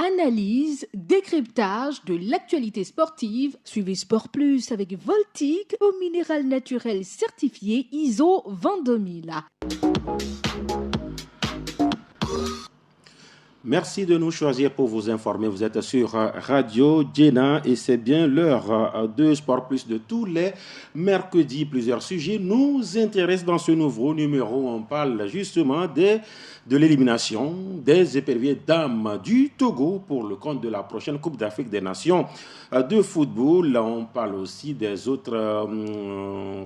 analyse, décryptage de l'actualité sportive. Suivez Sport Plus avec Voltic, au minéral naturel certifié ISO 22000. Merci de nous choisir pour vous informer. Vous êtes sur Radio Djena et c'est bien l'heure de Sport Plus de tous les mercredis. Plusieurs sujets nous intéressent dans ce nouveau numéro. On parle justement de l'élimination des éperviers dames du Togo pour le compte de la prochaine Coupe d'Afrique des Nations de football. On parle aussi des autres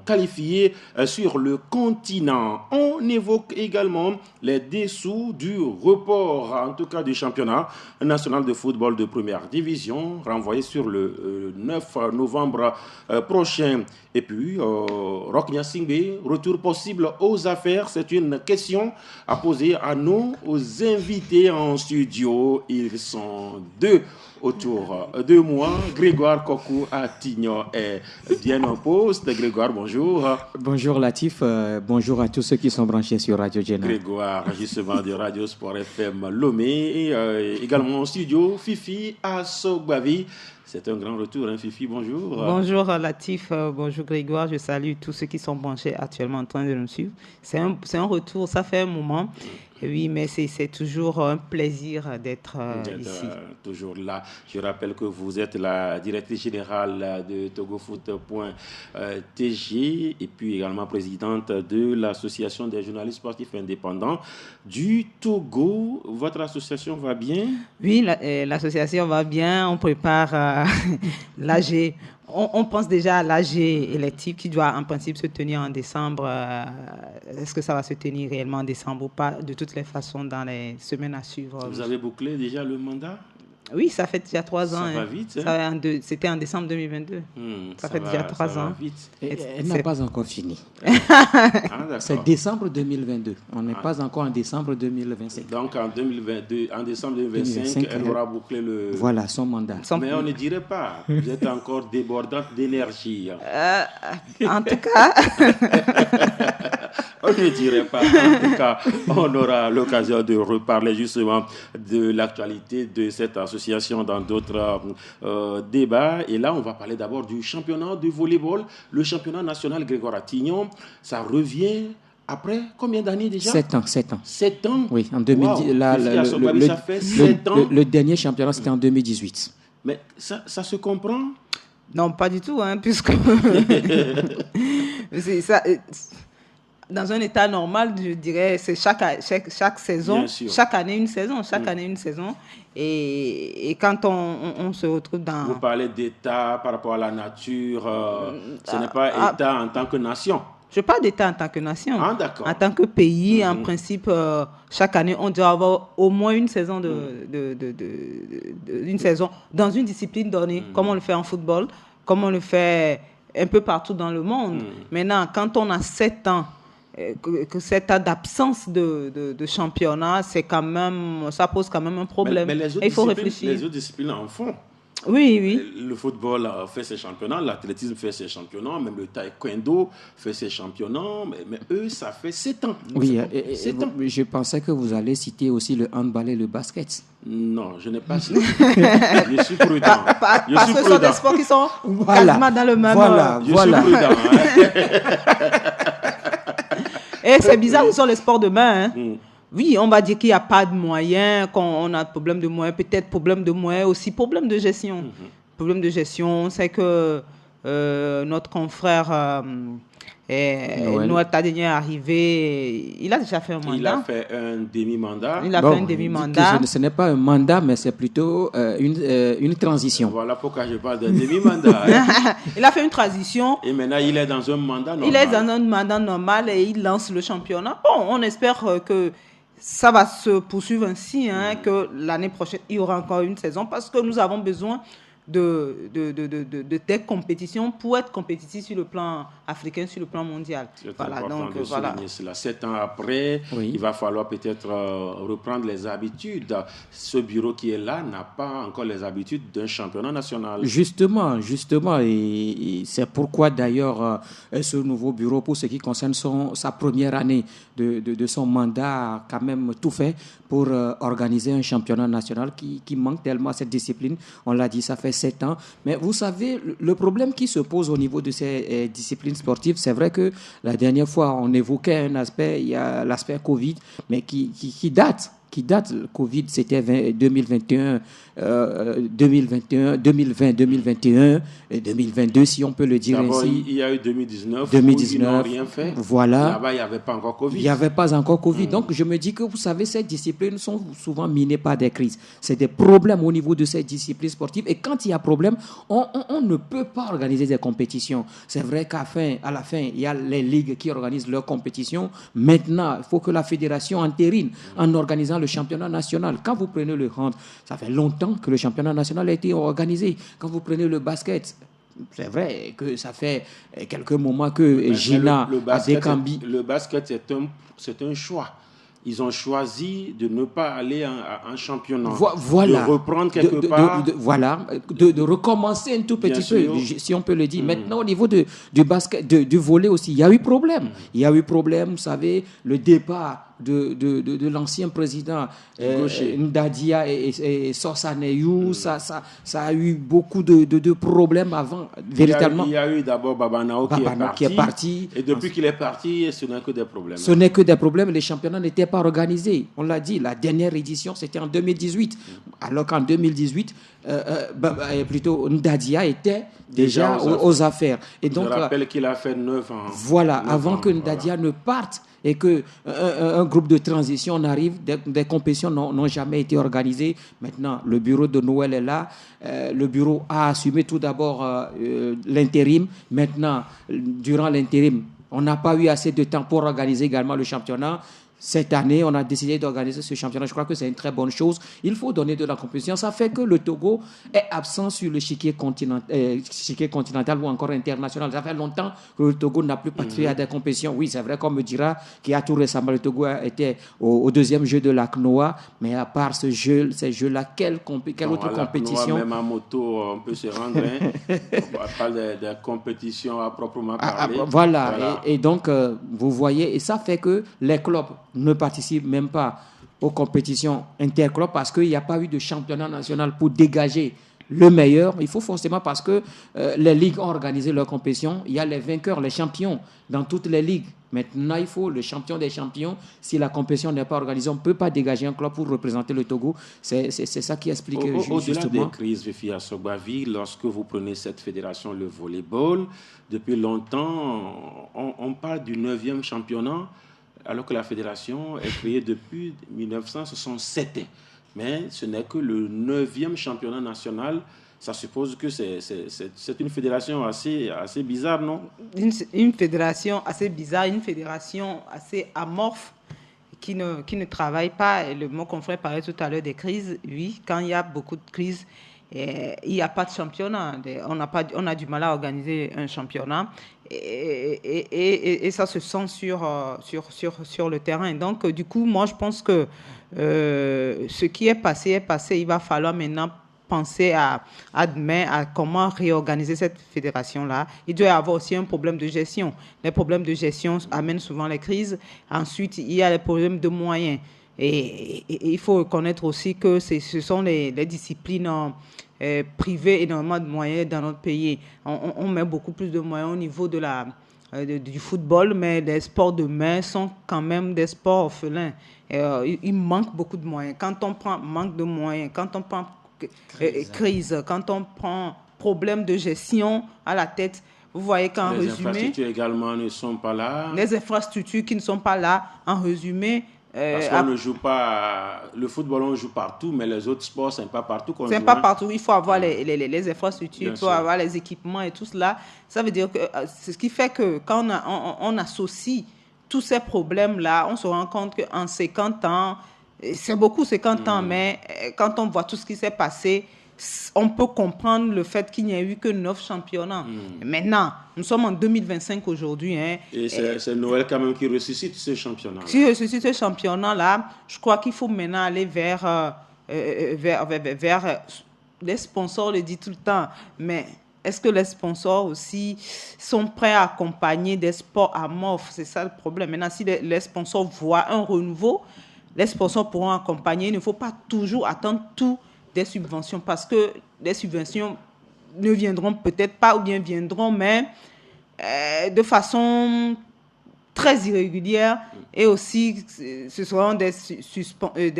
qualifiés sur le continent. On évoque également les dessous du report, en tout cas du championnat national de football de première division, renvoyé sur le 9 novembre prochain. Et puis, Roch Niassingbe, retour possible aux affaires, c'est une question à poser à nos invités en studio. Ils sont deux autour de moi. Grégoire Kokou Atignon est bien en poste. Grégoire, bonjour. Bonjour Latif, bonjour à tous ceux qui sont branchés sur Radio Djena. Grégoire, justement de Radio Sport FM Lomé. Également en studio, Fifi Assogbavi. C'est un grand retour, hein, Fifi, bonjour. Bonjour Latif, bonjour Grégoire, je salue tous ceux qui sont branchés actuellement en train de nous suivre. C'est un retour, ça fait un moment. Oui, mais c'est toujours un plaisir d'être ici. Toujours là. Je rappelle que vous êtes la directrice générale de togofoot.tg et puis également présidente de l'association des journalistes sportifs indépendants du Togo. Votre association va bien? Oui, l'association va bien. On prépare l'AG. On pense déjà à l'AG électif qui doit en principe se tenir en décembre. Est-ce que ça va se tenir réellement en décembre ou pas? De toutes les façons, dans les semaines à suivre. Vous avez bouclé déjà le mandat? Oui, ça fait déjà 3 ans. Ça va vite. Hein? C'était en décembre 2022. Ça fait déjà 3 ans. Vite. Elle n'a pas encore fini. C'est décembre 2022. On n'est pas encore en décembre 2025. Donc en décembre 2025, elle aura bouclé son mandat. Mais on ne dirait pas. Vous êtes encore débordante d'énergie. En tout cas... On ne dirait pas. En tout cas, on aura l'occasion de reparler justement de l'actualité de cette association dans d'autres débats. Et là, on va parler d'abord du championnat de volleyball, le championnat national Grégoire Atignon. Ça revient après combien d'années déjà? 7 ans. 7 ans? Oui, en 2010. Ça fait 7 ans. Le dernier championnat, c'était en 2018. Mais ça se comprend? Non, pas du tout, hein, puisque... c'est ça... Dans un état normal, je dirais, c'est chaque saison, chaque année une saison. Et quand on se retrouve dans... Vous parlez d'état par rapport à la nature, ce n'est pas état en tant que nation. Je parle d'état en tant que nation. Ah, d'accord. En tant que pays, en principe, chaque année, on doit avoir au moins une saison, une saison dans une discipline donnée, comme on le fait en football, comme on le fait un peu partout dans le monde. Maintenant, quand on a 7 ans, que cet tas d'absence de championnat, ça pose quand même un problème. Mais les autres il faut réfléchir. Les autres disciplines en font. Oui. Le football fait ses championnats, l'athlétisme fait ses championnats, même le taekwondo fait ses championnats, mais eux, ça fait 7 ans. Oui, 7 ans. Je pensais que vous allez citer aussi le handball et le basket. Non, je n'ai pas cité. Je suis prudent. Parce que ce sont des sports qui sont quasiment dans le même... Je suis prudent. Et c'est bizarre, ce sont les sports de main. Hein. Oui, on va dire qu'il n'y a pas de moyens, qu'on a problème de moyens, peut-être problème de moyens, aussi problème de gestion. Problème de gestion, c'est que notre confrère Noël Tadegné est arrivé, il a déjà fait un mandat. Il a fait un demi-mandat. Ce n'est pas un mandat, mais c'est plutôt une transition. Voilà pourquoi je parle d'un demi-mandat. Hein. Il a fait une transition. Et maintenant, il est dans un mandat normal. Il est dans un mandat normal et il lance le championnat. Bon, on espère que ça va se poursuivre ainsi, que l'année prochaine, il y aura encore une saison parce que nous avons besoin des compétitions pour être compétitif sur le plan africain, sur le plan mondial. C'est important de souligner cela. 7 ans après, il va falloir peut-être reprendre les habitudes. Ce bureau qui est là n'a pas encore les habitudes d'un championnat national. Justement, et c'est pourquoi d'ailleurs ce nouveau bureau, pour ce qui concerne sa première année de son mandat, a quand même tout fait pour organiser un championnat national qui manque tellement à cette discipline. On l'a dit, ça fait 7 ans. Mais vous savez, le problème qui se pose au niveau de ces disciplines sportives, c'est vrai que la dernière fois, on évoquait un aspect, il y a l'aspect Covid, mais qui date. Le Covid, c'était 2021, 2020, 2021 et 2022, si on peut le dire d'abord, ainsi. Il y a eu 2019 où ils n'ont rien fait. Voilà. Là-bas, il n'y avait pas encore Covid. Il n'y avait pas encore Covid. Donc, je me dis que, vous savez, ces disciplines sont souvent minées par des crises. C'est des problèmes au niveau de ces disciplines sportives. Et quand il y a problème, on ne peut pas organiser des compétitions. C'est vrai qu'à la fin, il y a les ligues qui organisent leurs compétitions. Maintenant, il faut que la fédération entérine en organisant le championnat national. Quand vous prenez le hand, ça fait longtemps que le championnat national a été organisé. Quand vous prenez le basket, c'est vrai que ça fait quelques moments que Gina a décambi. Le basket, c'est un choix. Ils ont choisi de ne pas aller en championnat. Voilà. De reprendre quelque part. De recommencer un tout petit peu, si on peut le dire. Maintenant, au niveau du basket, du volley aussi, il y a eu problème. Il y a eu problème, vous savez, le départ de l'ancien président Ndadia et Sossaneyou, ça a eu beaucoup de problèmes avant, véritablement. Il y a eu d'abord Babanao qui est parti. Et depuis qu'il est parti, ce n'est que des problèmes. Ce n'est que des problèmes. Les championnats n'étaient pas organisés. On l'a dit, la dernière édition, c'était en 2018. Alors qu'en 2018, plutôt Ndadia était déjà aux affaires. Et donc, je rappelle qu'il a fait 9 ans. Voilà, avant que Ndadia ne parte et qu'un groupe de transition n'arrive, des compétitions n'ont jamais été organisées. Maintenant, le bureau de Noël est là. Le bureau a assumé tout d'abord l'intérim. Maintenant, durant l'intérim, on n'a pas eu assez de temps pour organiser également le championnat. Cette année, on a décidé d'organiser ce championnat. Je crois que c'est une très bonne chose. Il faut donner de la compétition. Ça fait que le Togo est absent sur le chiquier continental ou encore international. Ça fait longtemps que le Togo n'a plus participé à des compétitions. Oui, c'est vrai qu'on me dira qu'il y a tout récemment, le Togo était au deuxième jeu de la CNOA. Mais à part ces jeux-là, quelle autre compétition? Même en moto, on peut se rendre. On parle de compétition à proprement parler. Voilà. Et donc, vous voyez, et ça fait que les clubs ne participent même pas aux compétitions interclubs parce qu'il n'y a pas eu de championnat national pour dégager le meilleur. Il faut forcément, parce que les ligues ont organisé leurs compétitions, il y a les vainqueurs, les champions dans toutes les ligues. Maintenant, il faut le champion des champions. Si la compétition n'est pas organisée, on ne peut pas dégager un club pour représenter le Togo. C'est ça qui explique justement. Au-delà des crises, Fifi Asogbavi, lorsque vous prenez cette fédération, le volleyball, depuis longtemps, on parle du 9e championnat, alors que la fédération est créée depuis 1967. Mais ce n'est que le 9e championnat national. Ça suppose que c'est une fédération assez bizarre, non? Une fédération assez bizarre, une fédération assez amorphe qui ne travaille pas. Et mon confrère parlait tout à l'heure des crises. Oui, quand il y a beaucoup de crises, il n'y a pas de championnat. On a du mal à organiser un championnat. Et ça se sent sur le terrain. Donc, du coup, moi, je pense que ce qui est passé. Il va falloir maintenant penser à demain à comment réorganiser cette fédération-là. Il doit y avoir aussi un problème de gestion. Les problèmes de gestion amènent souvent les crises. Ensuite, il y a les problèmes de moyens. Et il faut reconnaître aussi que ce sont les disciplines privées énormément de moyens dans notre pays. On met beaucoup plus de moyens au niveau du football, mais les sports de main sont quand même des sports orphelins. Il manque beaucoup de moyens. Quand on prend manque de moyens, quand on prend crise, quand on prend problème de gestion à la tête, vous voyez qu'en résumé... Les infrastructures également ne sont pas là. Les infrastructures qui ne sont pas là, en résumé... Parce qu'on ne joue pas... Le football, on joue partout, mais les autres sports, ce n'est pas partout qu'on joue. Ce n'est pas partout. Il faut avoir les infrastructures, il faut avoir les équipements et tout cela. Ça veut dire que... C'est ce qui fait que quand on associe tous ces problèmes-là, on se rend compte qu'en 50 ans... C'est beaucoup 50 ans, mais quand on voit tout ce qui s'est passé, on peut comprendre le fait qu'il n'y a eu que 9 championnats. Maintenant, nous sommes en 2025 aujourd'hui. Hein, et c'est Noël quand même qui ressuscite ce championnat. Si ressuscite ce championnat-là, je crois qu'il faut maintenant aller vers les sponsors, on le dit tout le temps, mais est-ce que les sponsors aussi sont prêts à accompagner des sports amorphes? C'est ça le problème. Maintenant, si les sponsors voient un renouveau, les sponsors pourront accompagner. Il ne faut pas toujours attendre tout des subventions, parce que les subventions ne viendront peut-être pas, ou bien viendront, mais de façon très irrégulière, et aussi ce seront des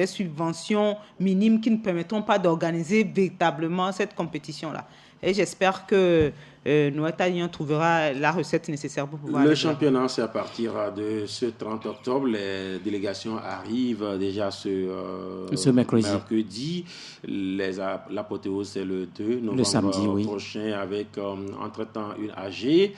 subventions minimes qui ne permettront pas d'organiser véritablement cette compétition-là. Et j'espère que Noël Talion trouvera la recette nécessaire pour pouvoir... Le championnat, c'est à partir de ce 30 octobre. Les délégations arrivent déjà ce mercredi. L'apothéose, c'est le 2 novembre samedi, prochain, avec entre-temps une AG.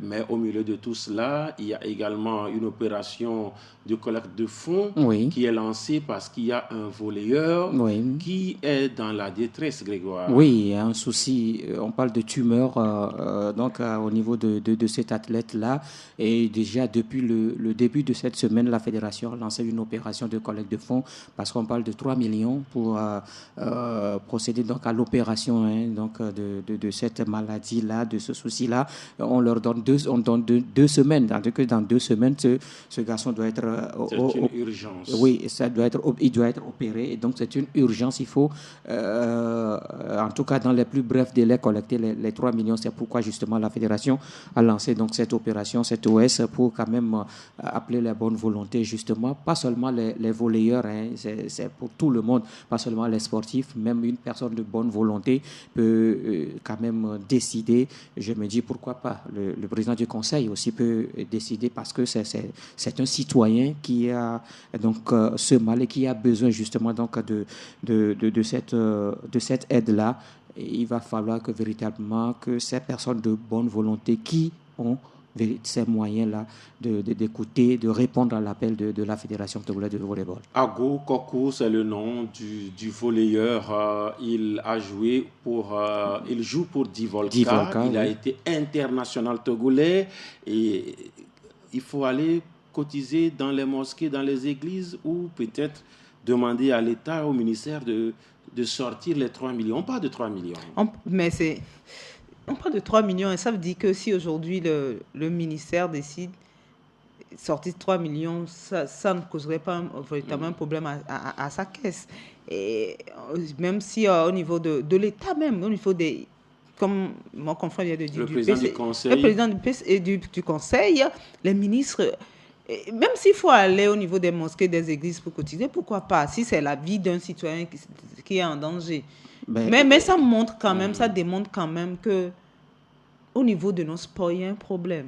Mais au milieu de tout cela, il y a également une opération de collecte de fonds qui est lancée parce qu'il y a un volleyeur qui est dans la détresse, Grégoire. Oui, il y a un souci. On parle de tumeur au niveau de cet athlète-là. Et déjà, depuis le début de cette semaine, la fédération a lancé une opération de collecte de fonds parce qu'on parle de 3 millions pour procéder donc à l'opération de cette maladie-là, de ce souci-là. On leur donne deux semaines. Dans 2 semaines, ce garçon doit être... c'est une urgence. Oui, il doit être opéré. Et donc, c'est une urgence. Il faut, en tout cas, dans les plus brefs délais, collecter les 3 millions. C'est pourquoi, justement, la fédération a lancé donc cette opération, cette OS, pour quand même appeler les bonnes volontés, justement. Pas seulement les volleyeurs, c'est pour tout le monde, pas seulement les sportifs. Même une personne de bonne volonté peut quand même décider. Je me dis, pourquoi pas. Le président du conseil aussi peut décider, parce que c'est un citoyen qui a donc ce mal et qui a besoin justement donc de cette aide-là. Et il va falloir que véritablement que ces personnes de bonne volonté qui ont ces moyens-là d'écouter, de répondre à l'appel de la Fédération togolaise de volleyball. Ago Kokou, c'est le nom du volleyeur. Il joue pour Divolka. Il a été international togolais et il faut aller cotiser dans les mosquées, dans les églises, ou peut-être demander à l'État, au ministère de sortir les 3 millions. On parle de 3 millions. On parle de 3 millions, et ça veut dire que si aujourd'hui le ministère décide de sortir 3 millions, ça ne causerait pas véritablement un problème à sa caisse. Et même si au niveau de l'État même, au niveau des... Comme mon confrère vient de dire, le président du conseil, du conseil, les ministres... Même s'il faut aller au niveau des mosquées, des églises pour cotiser, pourquoi pas, si c'est la vie d'un citoyen qui est en danger. Mais ça montre quand même, ça démontre quand même que au niveau de nos sports, il y a un problème.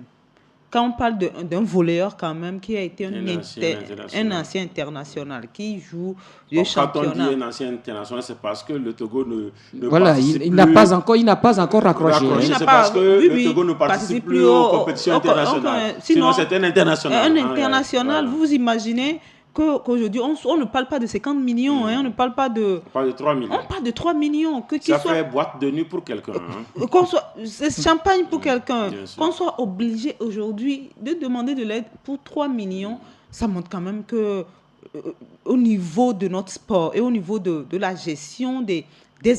Quand on parle d'un volleyeur quand même qui a été un ancien international qui joue le championnat. Quand on dit un ancien international, c'est parce que le Togo ne voilà, participe il n'a pas encore raccroché. C'est parce que le Togo ne participe plus aux compétitions internationales. Sinon, c'est un international. Un international, vous imaginez qu'aujourd'hui, on ne parle pas de 50 millions, on ne parle pas de... On parle de 3 millions. On parle de 3 millions. Ça fait boîte de nuit pour quelqu'un. C'est champagne pour quelqu'un. Qu'on soit obligé aujourd'hui de demander de l'aide pour 3 millions, ça montre quand même que au niveau de notre sport et au niveau de la gestion des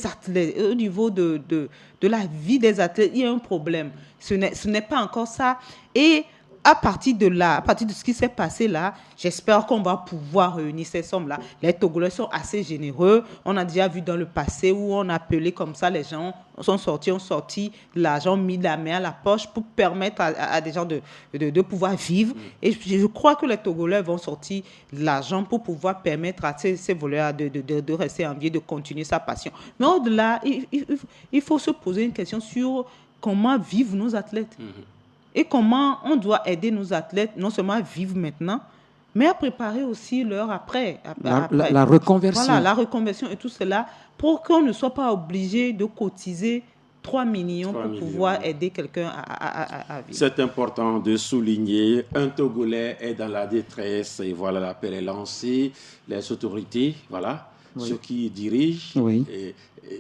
athlètes, au niveau de la vie des athlètes, il y a un problème. Ce n'est pas encore ça. Et à partir de ce qui s'est passé là, j'espère qu'on va pouvoir réunir ces sommes-là. Les Togolais sont assez généreux. On a déjà vu dans le passé où on appelait comme ça, les gens ont sorti de l'argent, mis la main à la poche pour permettre à des gens de pouvoir vivre. Et je crois que les Togolais vont sortir de l'argent pour pouvoir permettre à ces voleurs de rester en vie, de continuer sa passion. Mais au-delà, il faut se poser une question sur comment vivent nos athlètes. Et comment on doit aider nos athlètes, non seulement à vivre maintenant, mais à préparer aussi leur après. La reconversion. Voilà, la reconversion et tout cela, pour qu'on ne soit pas obligé de cotiser 3 millions pour pouvoir aider quelqu'un à vivre. C'est important de souligner, un Togolais est dans la détresse et voilà, l'appel est lancé. Les autorités, voilà, ceux qui dirigent,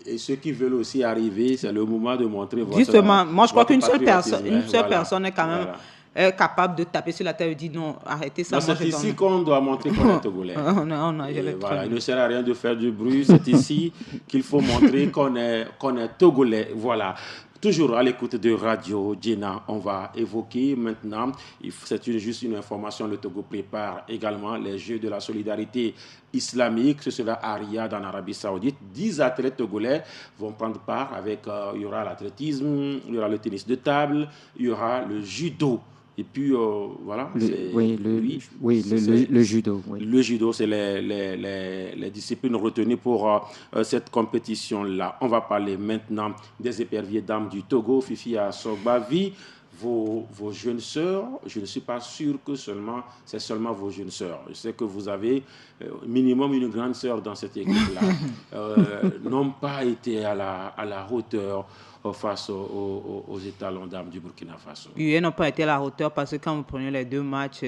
Et ceux qui veulent aussi arriver, c'est le moment de montrer votre... Justement, moi je crois qu'une seule patriotisme, personne est quand même capable de taper sur la table et dire non, arrêtez ça. C'est ici qu'on doit montrer qu'on est Togolais. Il ne sert à rien de faire du bruit, c'est ici qu'il faut montrer qu'on est Togolais. Voilà. Toujours à l'écoute de Radio Djena, on va évoquer maintenant, c'est juste une information, le Togo prépare également les Jeux de la solidarité islamique, ce sera à Riyad en Arabie Saoudite. 10 athlètes togolais vont prendre part avec, il y aura l'athlétisme, il y aura le tennis de table, il y aura le judo. Et puis, voilà. Le judo. Oui. Le judo, c'est les disciplines retenues pour cette compétition-là. On va parler maintenant des éperviers dames du Togo, Fifi Asogbavi. Vos jeunes sœurs, je ne suis pas sûr que c'est seulement vos jeunes sœurs. Je sais que vous avez minimum une grande sœur dans cette équipe-là. N'ont pas été à la hauteur face aux étalons dames du Burkina Faso. Oui, elles n'ont pas été à la hauteur parce que quand vous prenez les deux matchs,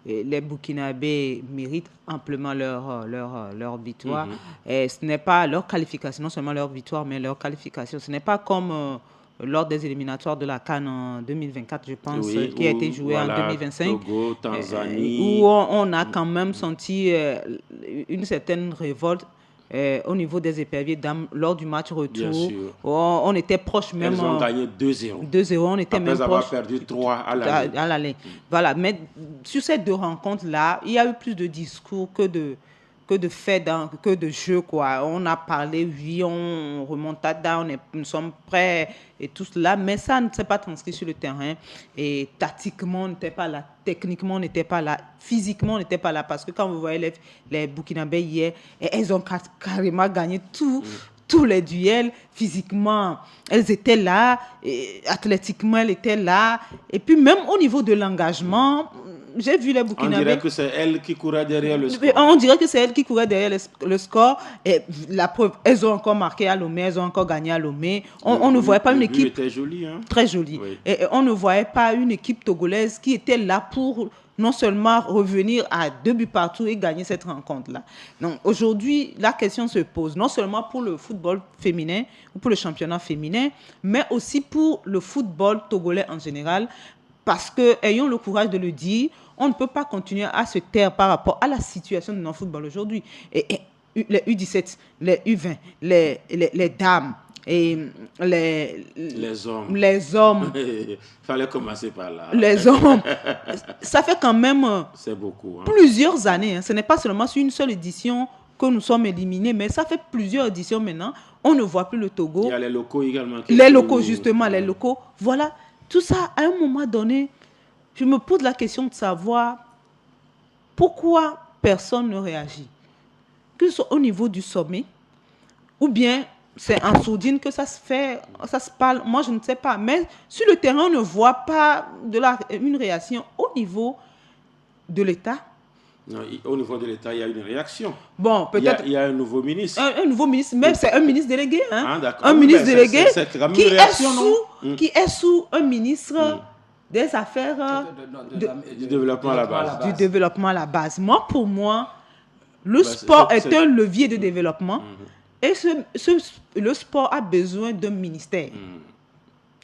les Burkinabés méritent amplement leur victoire. Et ce n'est pas leur qualification, non seulement leur victoire, mais leur qualification. Ce n'est pas comme lors des éliminatoires de la CAN en 2024, je pense, qui a été joué en 2025. Togo, Tanzanie. Où on a quand même senti une certaine révolte. Au niveau des éperviers dames, lors du match retour, on était proche même. Elles ont gagné 2-0. 2-0, on était après même proche. Après avoir perdu 3 à l'aller. Voilà, mais sur ces deux rencontres-là, il y a eu plus de discours que de faits, que de jeux, quoi. On a parlé, oui, on remonte à dedans, nous sommes prêts et tout cela, mais ça ne s'est pas transcrit sur le terrain. Et tactiquement, on n'était pas là, techniquement, on n'était pas là, physiquement, on n'était pas là. Parce que quand vous voyez les Burkinabés hier, elles ont carrément gagné tous les duels. Physiquement, elles étaient là, et athlétiquement, elles étaient là. Et puis même au niveau de l'engagement, j'ai vu les Burkinabés. On dirait que c'est elle qui courait derrière le score. On dirait que c'est elle qui courait derrière le score. Et la preuve, elles ont encore marqué à Lomé, elles ont encore gagné à Lomé. On ne voyait pas une équipe... était jolie, hein? Très jolie. Oui. Et on ne voyait pas une équipe togolaise qui était là pour non seulement revenir à 2 buts partout et gagner cette rencontre-là. Donc aujourd'hui, la question se pose, non seulement pour le football féminin ou pour le championnat féminin, mais aussi pour le football togolais en général. Parce que, ayons le courage de le dire, on ne peut pas continuer à se taire par rapport à la situation de notre football aujourd'hui. Et les U17, les U20, les dames, et les hommes. Il fallait commencer par là. Les hommes. Ça fait quand même c'est beaucoup, plusieurs années. Hein. Ce n'est pas seulement sur une seule édition que nous sommes éliminés, mais ça fait plusieurs éditions maintenant. On ne voit plus le Togo. Il y a les locaux également. Les locaux, justement, les locaux. Voilà. Tout ça, à un moment donné, je me pose la question de savoir pourquoi personne ne réagit. Que ce soit au niveau du sommet, ou bien c'est en sourdine que ça se fait, ça se parle, moi je ne sais pas. Mais sur le terrain, on ne voit pas une réaction au niveau de l'État. Non, au niveau de l'État, il y a une réaction. Bon, peut-être. Il y a un nouveau ministre. Un nouveau ministre, même c'est un ministre délégué. Hein? Ah, d'accord. Un ministre délégué qui est sous un ministre des affaires du développement à la base. Du développement à la base. Moi, pour moi, le sport est un levier de développement et le sport a besoin d'un ministère.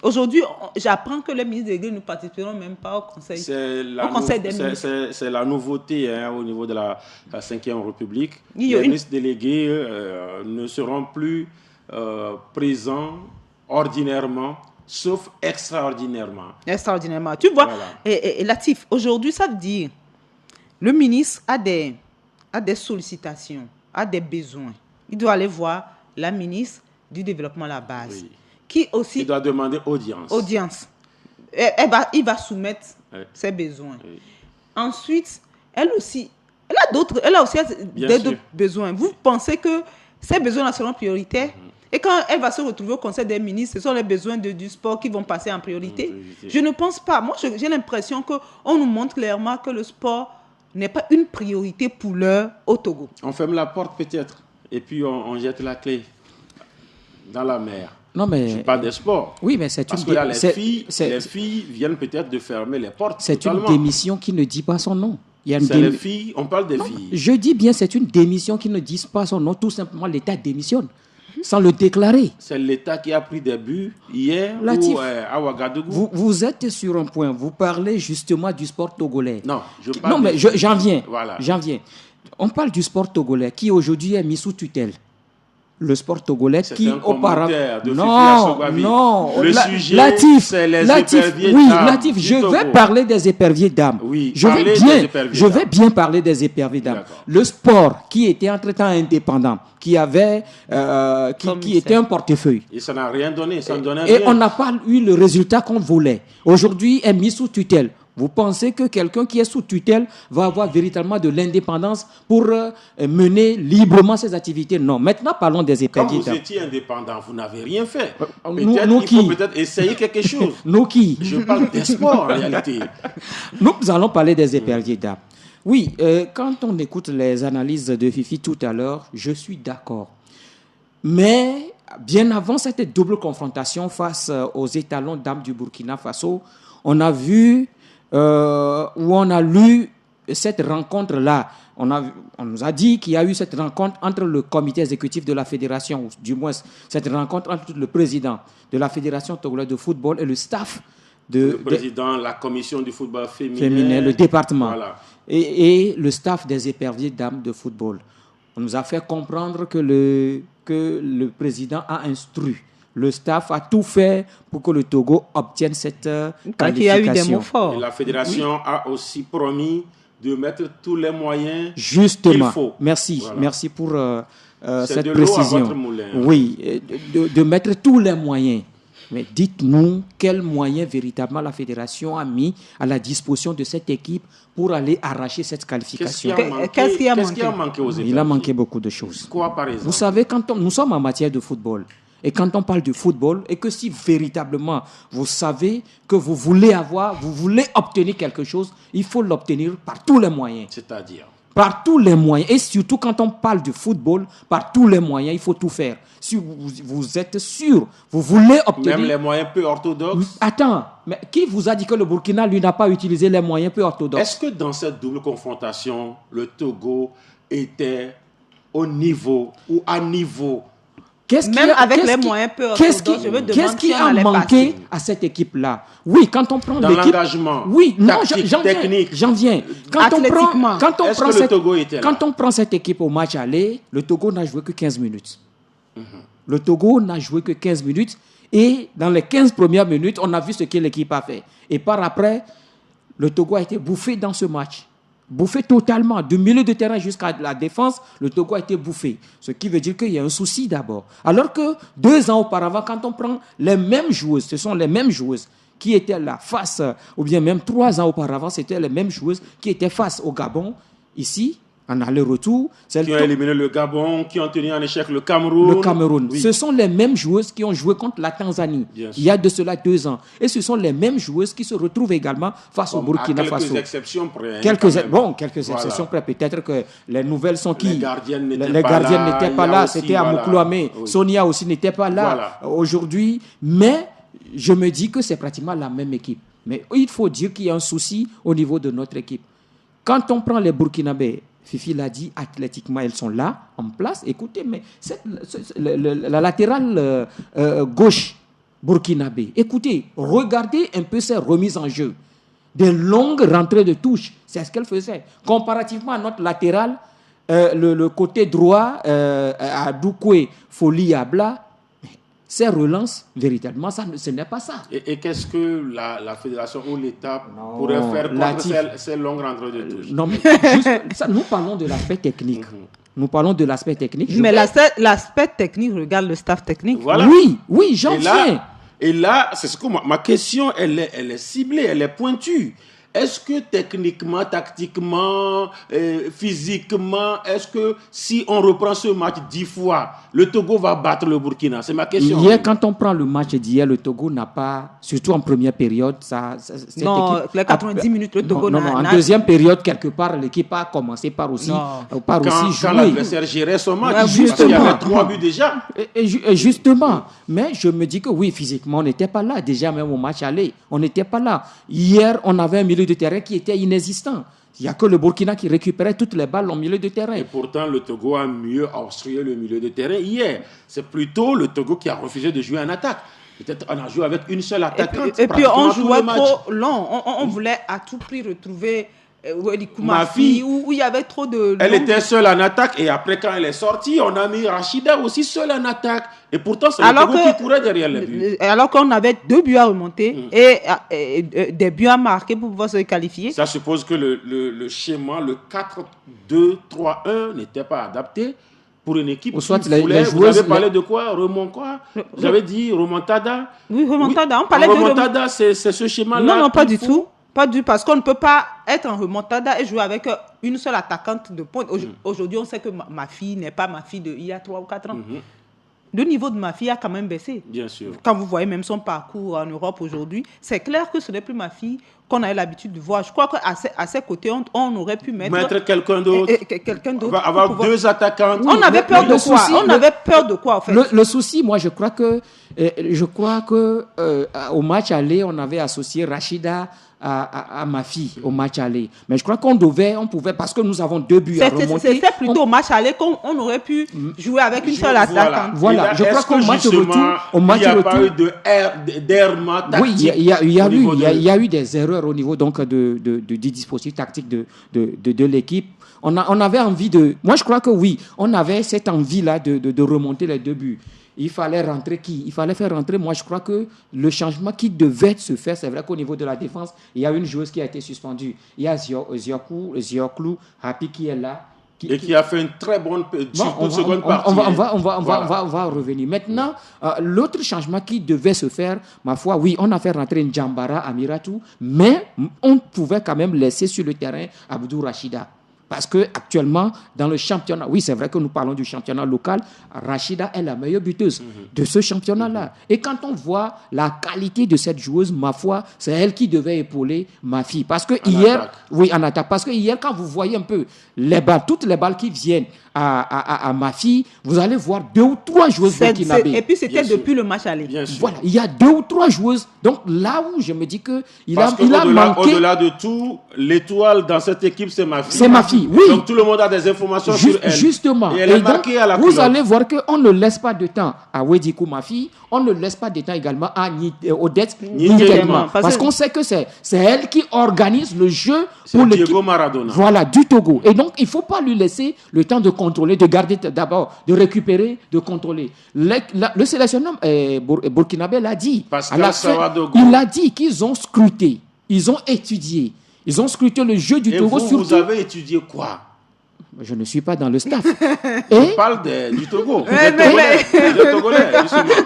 Aujourd'hui, j'apprends que les ministres délégués ne participeront même pas au conseil des ministres. C'est la nouveauté au niveau de la 5e République. Les ministres délégués ne seront plus présents ordinairement, sauf extraordinairement. Extraordinairement. Tu vois, voilà. Et Latif, aujourd'hui, ça veut dire le ministre a des sollicitations, a des besoins. Il doit aller voir la ministre du développement à la base. Oui. Qui aussi... Il doit demander audience. Il va soumettre ses besoins. Oui. Ensuite, elle a aussi d'autres besoins. Vous pensez que ces besoins seront prioritaires? Et quand elle va se retrouver au Conseil des ministres, ce sont les besoins du sport qui vont passer en priorité. Je ne pense pas. Moi, j'ai l'impression qu'on nous montre clairement que le sport n'est pas une priorité pour l'heure au Togo. On ferme la porte peut-être et puis on jette la clé dans la mer. Non, mais... Je parle des sports. Oui, mais c'est parce que là, les filles viennent peut-être de fermer les portes. C'est totalement. Une démission qui ne dit pas son nom. Les filles, on parle des filles. Je dis bien, c'est une démission qui ne dit pas son nom. Tout simplement, l'État démissionne. sans le déclarer. C'est l'État qui a pris des buts hier Latif, à Ouagadougou. Vous êtes sur un point. Vous parlez justement du sport togolais. Non, je parle Non, mais j'en viens. Voilà. J'en viens. On parle du sport togolais qui aujourd'hui est mis sous tutelle. Le sport togolais qui auparavant non le sujet Latif, c'est les Latif, éperviers oui, d'âme Latif, je Togo. vais parler des éperviers d'âme. Oui, je parlez vais bien parler des éperviers d'âme. D'accord. Le sport qui était entre-temps indépendant, qui avait qui était un portefeuille. Et ça n'a rien donné, ça ne donnait Et rien. on n'a pas eu le résultat qu'on voulait. Aujourd'hui, est mis sous tutelle. Vous pensez que quelqu'un qui est sous tutelle va avoir véritablement de l'indépendance pour mener librement ses activités? Non. Maintenant, parlons des Quand éperviers vous d'âme. étiez indépendant, vous n'avez rien fait. nous Il faut qui peut-être essayer quelque chose. Nous qui Je parle des sports en réalité. Nous allons parler des éperviers d'âme. Oui, quand on écoute les analyses de Fifi tout à l'heure, je suis d'accord. Mais bien avant cette double confrontation face aux étalons d'âme du Burkina Faso, on a vu, où on a lu cette rencontre-là. On nous a dit qu'il y a eu cette rencontre entre le comité exécutif de la fédération, ou du moins cette rencontre entre le président de la fédération togolaise de football et le staff Le président, la commission du football féminin, le département, voilà. et le staff des éperviers dames de football. On nous a fait comprendre que le président a instruit. Le staff a tout fait pour que le Togo obtienne cette qualification. Il y a eu des mots forts. Et la fédération a aussi promis de mettre tous les moyens Justement. qu'il faut. Merci, Voilà. merci pour cette de l'eau à précision. votre moulin. Oui, de mettre tous les moyens. Mais dites-nous quels moyens véritablement la fédération a mis à la disposition de cette équipe pour aller arracher cette qualification. Qu'est-ce qui a manqué aux Il a manqué beaucoup de choses. Quoi, par exemple? Vous savez, nous sommes en matière de football. Et quand on parle de football, et que si véritablement vous savez que vous voulez obtenir quelque chose, il faut l'obtenir par tous les moyens. C'est-à-dire? Par tous les moyens. Et surtout quand on parle de football, par tous les moyens, il faut tout faire. Si vous êtes sûr, vous voulez obtenir... Même les moyens peu orthodoxes? Attends, mais qui vous a dit que le Burkina, lui, n'a pas utilisé les moyens peu orthodoxes? Est-ce que dans cette double confrontation, le Togo était au niveau ou à niveau? Même avec les moyens peu orthodoxes, je me demande qu'est-ce qui si on a allait manqué passer. à cette équipe-là? Oui, quand on prend Dans l'équipe... l'engagement, Oui, non, tactique, technique. j'en viens. Athlétiquement. Est-ce que le Togo était là? Quand on prend cette équipe au match aller, le Togo n'a joué que 15 minutes. Le Togo n'a joué que 15 minutes. Et dans les 15 premières minutes, on a vu ce que l'équipe a fait. Et par après, le Togo a été bouffé dans ce match. Bouffé totalement. Du milieu de terrain jusqu'à la défense, le Togo a été bouffé. Ce qui veut dire qu'il y a un souci d'abord. Alors que 2 ans auparavant, quand on prend les mêmes joueuses, ce sont les mêmes joueuses qui étaient là face, ou bien même 3 ans auparavant, c'était les mêmes joueuses qui étaient face au Gabon. Ici, en aller-retour, qui ont éliminé le Gabon, qui ont tenu en échec le Cameroun. Le Cameroun. Oui. Ce sont les mêmes joueuses qui ont joué contre la Tanzanie il y a de cela 2 ans. Et ce sont les mêmes joueuses qui se retrouvent également face au Burkina Faso. Quelques exceptions près. Quelques exceptions près. Peut-être que les nouvelles sont qui? Les gardiennes n'étaient pas là. C'était à Moklouamé. Oui. Sonia aussi n'était pas là aujourd'hui. Mais je me dis que c'est pratiquement la même équipe. Mais il faut dire qu'il y a un souci au niveau de notre équipe. Quand on prend les Burkinabés, Fifi l'a dit, athlétiquement, elles sont là, en place. Écoutez, mais la latérale gauche burkinabé, écoutez, regardez un peu ses remises en jeu. Des longues rentrées de touche, c'est ce qu'elle faisait. Comparativement à notre latéral, le côté droit, à Doukoué, Folie Abla, ces relances, véritablement, ce n'est pas ça. Et qu'est-ce que la fédération ou l'État pourrait faire contre ces longues rentrées de touche? Non, mais nous parlons de l'aspect technique. Nous parlons de l'aspect technique. Mais l'aspect technique, regarde le staff technique. Voilà. Oui, j'en viens. Et là, c'est ce que ma question, elle est ciblée, elle est pointue. Est-ce que techniquement, tactiquement, physiquement, est-ce que si on reprend ce match 10 fois, le Togo va battre le Burkina? C'est ma question. Hier, quand on prend le match d'hier, le Togo n'a pas, surtout en première période, non, les 90 minutes, le Togo n'a en deuxième période, quelque part, l'équipe a commencé par aussi jouer. Quand l'adversaire gérait son match, justement, parce qu'il y avait 3 buts déjà. Et justement, mais je me dis que oui, physiquement, on n'était pas là. Déjà, même au match aller, on n'était pas là. Hier, on avait un milieu de terrain qui était inexistant. Il n'y a que le Burkina qui récupérait toutes les balles au milieu de terrain. Et pourtant, le Togo a mieux obstrué le milieu de terrain hier. C'est plutôt le Togo qui a refusé de jouer en attaque. Peut-être on a joué avec une seule attaquante. Et puis on jouait trop long. On voulait à tout prix retrouver Mafi, où il y avait trop de... Elle était seule en attaque et après quand elle est sortie, on a mis Rachida aussi seule en attaque. Et pourtant, c'est le Togo qui courait derrière les buts. Alors qu'on avait 2 buts à remonter et des buts à marquer pour pouvoir se qualifier. Ça suppose que le schéma, le 4-2-3-1 n'était pas adapté pour une équipe soit qui voulait... Vous avez parlé de quoi? Vous avez dit remontada? Oui, remontada. Oui. On parlait de remontada, c'est ce schéma-là? Non, pas du tout. Pas du, parce qu'on ne peut pas être en remontada et jouer avec une seule attaquante de pointe. Aujourd'hui, on sait que ma fille n'est pas ma fille d'il y a 3 ou 4 ans. Le niveau de ma fille a quand même baissé. Bien sûr. Quand vous voyez même son parcours en Europe aujourd'hui, c'est clair que ce n'est plus ma fille qu'on a eu l'habitude de voir. Je crois qu'à ses côtés, on aurait pu mettre quelqu'un d'autre. Quelqu'un d'autre. Avoir 2 attaquantes. On avait peur de quoi? On avait peur de quoi, en fait? Le souci, moi, je crois que au match aller, on avait associé Rachida à ma fille au match aller. Mais je crois qu'on pouvait, parce que nous avons 2 buts à remonter. C'était plutôt au match aller qu'on aurait pu jouer avec une seule attaquante. Voilà, je crois qu'au match retour, il n'y a pas eu d'errement tactique. Oui, il y a eu des erreurs au niveau donc du dispositif tactique de l'équipe. On avait envie de... Moi, je crois que oui, on avait cette envie-là de remonter les 2 buts. Il fallait rentrer qui? Il fallait faire rentrer, moi je crois que le changement qui devait se faire, c'est vrai qu'au niveau de la défense, il y a une joueuse qui a été suspendue. Il y a Ziaklou Hapi qui est là. Qui a fait une très bonne seconde partie. On va revenir. Maintenant, l'autre changement qui devait se faire, ma foi, oui, on a fait rentrer Ndjambara Amiratou, mais on pouvait quand même laisser sur le terrain Abdou Rachida. Parce qu'actuellement, dans le championnat, oui, c'est vrai que nous parlons du championnat local, Rachida est la meilleure buteuse de ce championnat-là. Et quand on voit la qualité de cette joueuse, ma foi, c'est elle qui devait épauler ma fille. Parce que en attaque. Parce que hier, quand vous voyez un peu les balles, toutes les balles qui viennent à ma fille, vous allez voir 2 ou 3 joueuses burkinabées. Et puis c'était depuis le match aller. Voilà, il y a 2 ou 3 joueuses. Donc là où je me dis qu'il a manqué... Au-delà de tout, l'étoile dans cette équipe, c'est ma fille. C'est ma fille, oui. Donc tout le monde a des informations sur elle. Justement. Et elle est marquée à la vous allez voir qu'on ne laisse pas de temps à Wedikou, ma fille. On ne laisse pas de temps également à Odette Nintelma. Parce qu'on sait que c'est elle qui organise le jeu pour l'équipe. Diego Maradona. Voilà, du Togo. Et donc, il ne faut pas lui laisser le temps de contrôler, de garder d'abord, de récupérer, de contrôler. Le sélectionneur burkinabé l'a dit. Il a dit qu'ils ont scruté, ils ont étudié. Ils ont scruté le jeu du Togo. Vous avez étudié quoi? Je ne suis pas dans le staff. On parle du Togo. Togolais,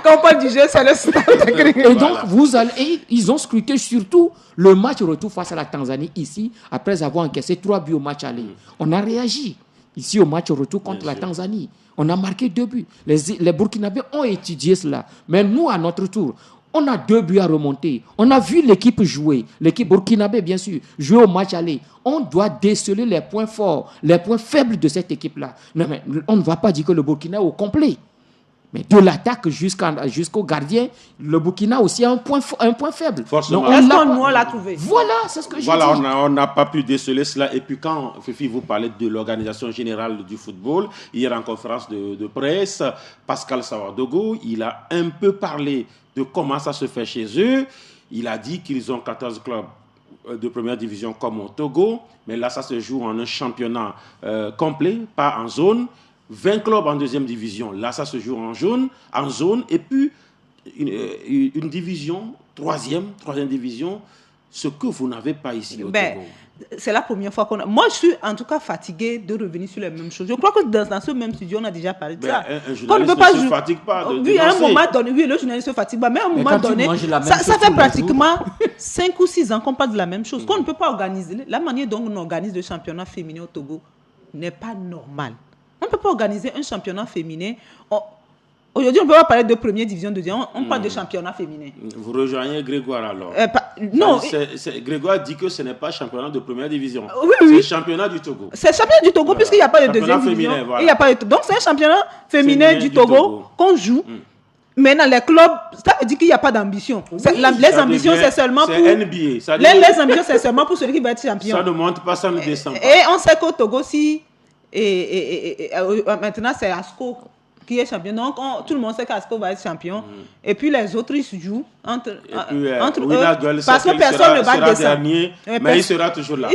quand on parle du jeu, c'est le staff. Et donc, ils ont scruté surtout le match retour face à la Tanzanie ici, après avoir encaissé 3 buts au match aller. On a réagi ici au match retour contre la Tanzanie. On a marqué 2 buts. Les Burkinabés ont étudié cela. Mais nous, à notre tour, on a 2 buts à remonter. On a vu l'équipe jouer, l'équipe burkinabé bien sûr, jouer au match aller. On doit déceler les points forts, les points faibles de cette équipe-là. Non, mais on ne va pas dire que le Burkina est au complet. Mais de l'attaque jusqu'au gardien, le Burkina aussi a un point faible. Forcément. On l'a trouvé. Voilà, c'est ce que j'ai dit. Voilà, on n'a pas pu déceler cela. Et puis quand, Fifi, vous parlez de l'organisation générale du football, hier en conférence de presse, Pascal Sawadogo, il a un peu parlé de comment ça se fait chez eux. Il a dit qu'ils ont 14 clubs de première division comme au Togo, mais là ça se joue en un championnat complet, pas en zone. 20 clubs en deuxième division, là ça se joue en zone, et puis une division, troisième division, ce que vous n'avez pas ici au Togo. C'est la première fois qu'on a... Moi, je suis en tout cas fatigué de revenir sur les mêmes choses. Je crois que dans ce même studio, on a déjà parlé de ça. Un journaliste ne se fatigue pas de oui, à un moment donné, oui, le journaliste se fatigue pas, mais à un moment donné, ça fait pratiquement 5 ou 6 ans qu'on parle de la même chose. Qu'on ne peut pas organiser. La manière dont on organise le championnat féminin au Togo n'est pas normale. On ne peut pas organiser un championnat féminin... Aujourd'hui, on ne peut pas parler de première division, deuxième. On parle de championnat féminin. Vous rejoignez Grégoire alors? Non. Grégoire dit que ce n'est pas championnat de première division. Oui. C'est le championnat du Togo. C'est le championnat du Togo, puisqu'il n'y a pas de deuxième division. Voilà. Il y a pas de... Donc, c'est un championnat féminin du Togo qu'on joue. Maintenant, les clubs, ça veut dire qu'il n'y a pas d'ambition. Les ambitions, c'est seulement pour... NBA. Ça les ambitions, c'est seulement pour celui qui va être champion. Ça ne monte pas, ça ne descend pas. Et on sait qu'au Togo, si... maintenant, c'est Asco qui est champion. Donc, tout le monde sait qu'Asco va être champion. Et puis, les autres, ils se jouent entre eux. Parce que personne ne va descendre. Mais il sera toujours là.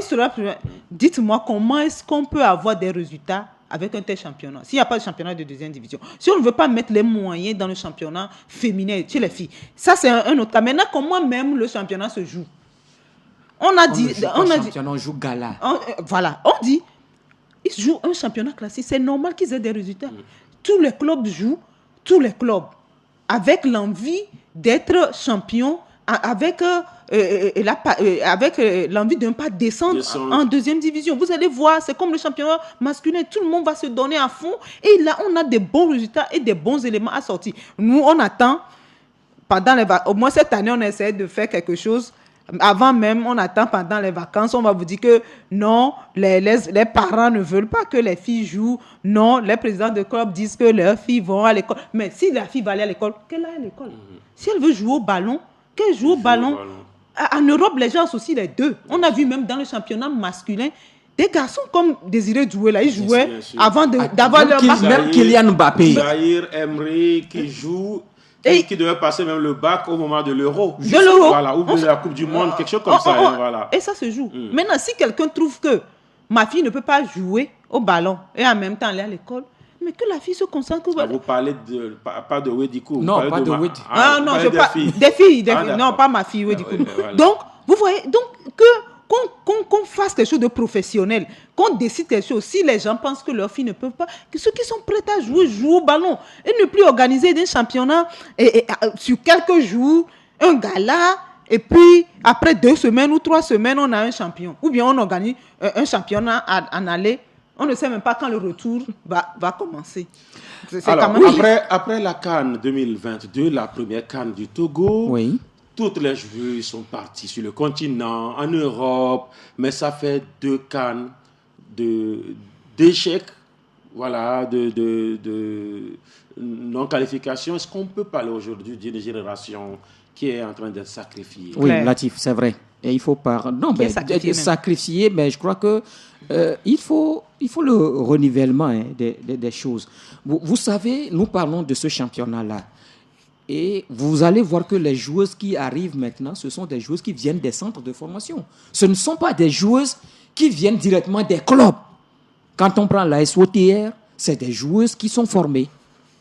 Dites-moi, comment est-ce qu'on peut avoir des résultats avec un tel championnat, s'il n'y a pas de championnat de deuxième division, si on ne veut pas mettre les moyens dans le championnat féminin chez les filles, ça c'est un autre cas. Maintenant, comment même le championnat se joue? On joue gala. Voilà, on dit, ils jouent un championnat classique, c'est normal qu'ils aient des résultats. Tous les clubs jouent, avec l'envie d'être champion, avec l'envie de ne pas descendre en deuxième division. Vous allez voir, c'est comme le championnat masculin, tout le monde va se donner à fond et là on a des bons résultats et des bons éléments à sortir. Nous on attend, au moins cette année on essaie de faire quelque chose. Avant même, on attend pendant les vacances, on va vous dire que non, les parents ne veulent pas que les filles jouent. Non, les présidents de club disent que leurs filles vont à l'école. Mais si la fille va aller à l'école, qu'elle aille à l'école. Si elle veut jouer au ballon, qu'elle joue au ballon. En Europe, les gens associent les deux. On a vu même dans le championnat masculin, des garçons comme Désiré Doué, là, ils jouaient avant d'avoir leur bac. Même Kylian Mbappé. Zahir Emery qui joue... Et qui devait passer même le bac au moment de l'Euro. De l'Euro. Voilà, ou de la Coupe du Monde, quelque chose comme ça. Voilà. Et ça se joue. Maintenant, si quelqu'un trouve que ma fille ne peut pas jouer au ballon et en même temps aller à l'école, mais que la fille se concentre. Vous parlez pas de Wedikou. Non, pas de Wedikou. Non, je parle des filles. Non, pas ma fille Wedikou. Voilà. Donc, vous voyez, qu'on fasse quelque chose de professionnel, qu'on décide quelque chose. Si les gens pensent que leurs filles ne peuvent pas, que ceux qui sont prêts à jouer, jouent au ballon. Et ne plus organiser des championnats sur quelques jours, un gala, et puis après 2 semaines ou 3 semaines, on a un champion. Ou bien on organise un championnat en aller. On ne sait même pas quand le retour va commencer. Alors, après la CAN 2022, la première CAN du Togo, oui. Toutes les joueuses sont parties sur le continent, en Europe, mais ça fait 2 CAN d'échecs, voilà, de non-qualification. Est-ce qu'on peut parler aujourd'hui d'une génération qui est en train d'être sacrifiée? Oui, Latif, c'est vrai. Et il faut pas... Non, mais sacrifier, mais je crois que il faut le renouvellement des choses. Vous savez, nous parlons de ce championnat-là. Et vous allez voir que les joueuses qui arrivent maintenant, ce sont des joueuses qui viennent des centres de formation. Ce ne sont pas des joueuses qui viennent directement des clubs. Quand on prend la SOTR, c'est des joueuses qui sont formées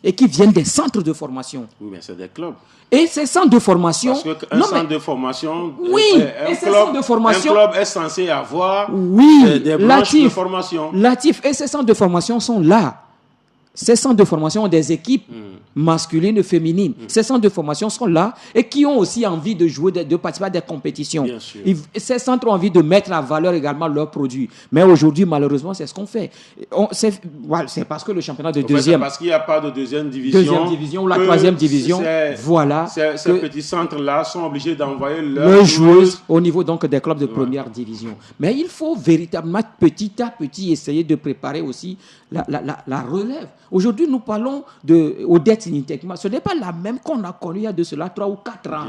et qui viennent des centres de formation. Oui, mais c'est des clubs. Et ces centres de formation... Parce qu'un centre de formation... Oui, et ces centres de formation... Un club est censé avoir des branches de formation. Latif, et ces centres de formation sont là. Ces centres de formation ont des équipes masculines et féminines. Ces centres de formation sont là et qui ont aussi envie de jouer, de participer à des compétitions. Bien sûr. Ces centres ont envie de mettre en valeur également leurs produits. Mais aujourd'hui, malheureusement, c'est ce qu'on fait. C'est parce que le championnat de deuxième... C'est parce qu'il n'y a pas de deuxième division. Deuxième division ou la troisième division. Voilà. Ces petits centres-là sont obligés d'envoyer leurs joueuses au niveau donc des clubs de première division. Mais il faut véritablement petit à petit essayer de préparer aussi la relève. Aujourd'hui, nous parlons aux dettes Initechma. Ce n'est pas la même qu'on a connue il y a de cela 3 ou 4 ans.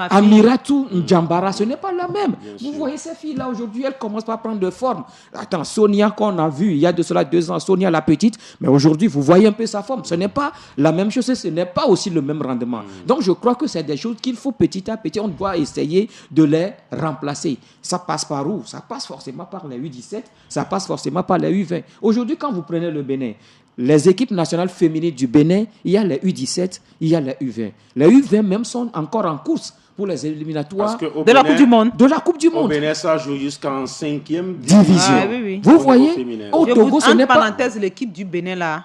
Amiratou Ndjambara, ce n'est pas la même. Vous voyez ces filles-là, aujourd'hui, elles commencent à prendre de forme. Attends, Sonia qu'on a vue il y a de cela 2 ans, Sonia la petite, mais aujourd'hui, vous voyez un peu sa forme. Ce n'est pas la même chose, ce n'est pas aussi le même rendement. Donc, je crois que c'est des choses qu'il faut petit à petit, on doit essayer de les remplacer. Ça passe par où? Ça passe forcément par les U17, ça passe forcément par les U20. Aujourd'hui, quand vous prenez le Bénin, les équipes nationales féminines du Bénin, il y a les U17, il y a les U20. Les U20 même sont encore en course pour les éliminatoires de la Coupe du Monde. De la Coupe du Monde. Au Bénin, ça joue jusqu'en 5e division. Ah, oui. Vous voyez, au Togo, ce n'est pas... parenthèse, l'équipe du Bénin là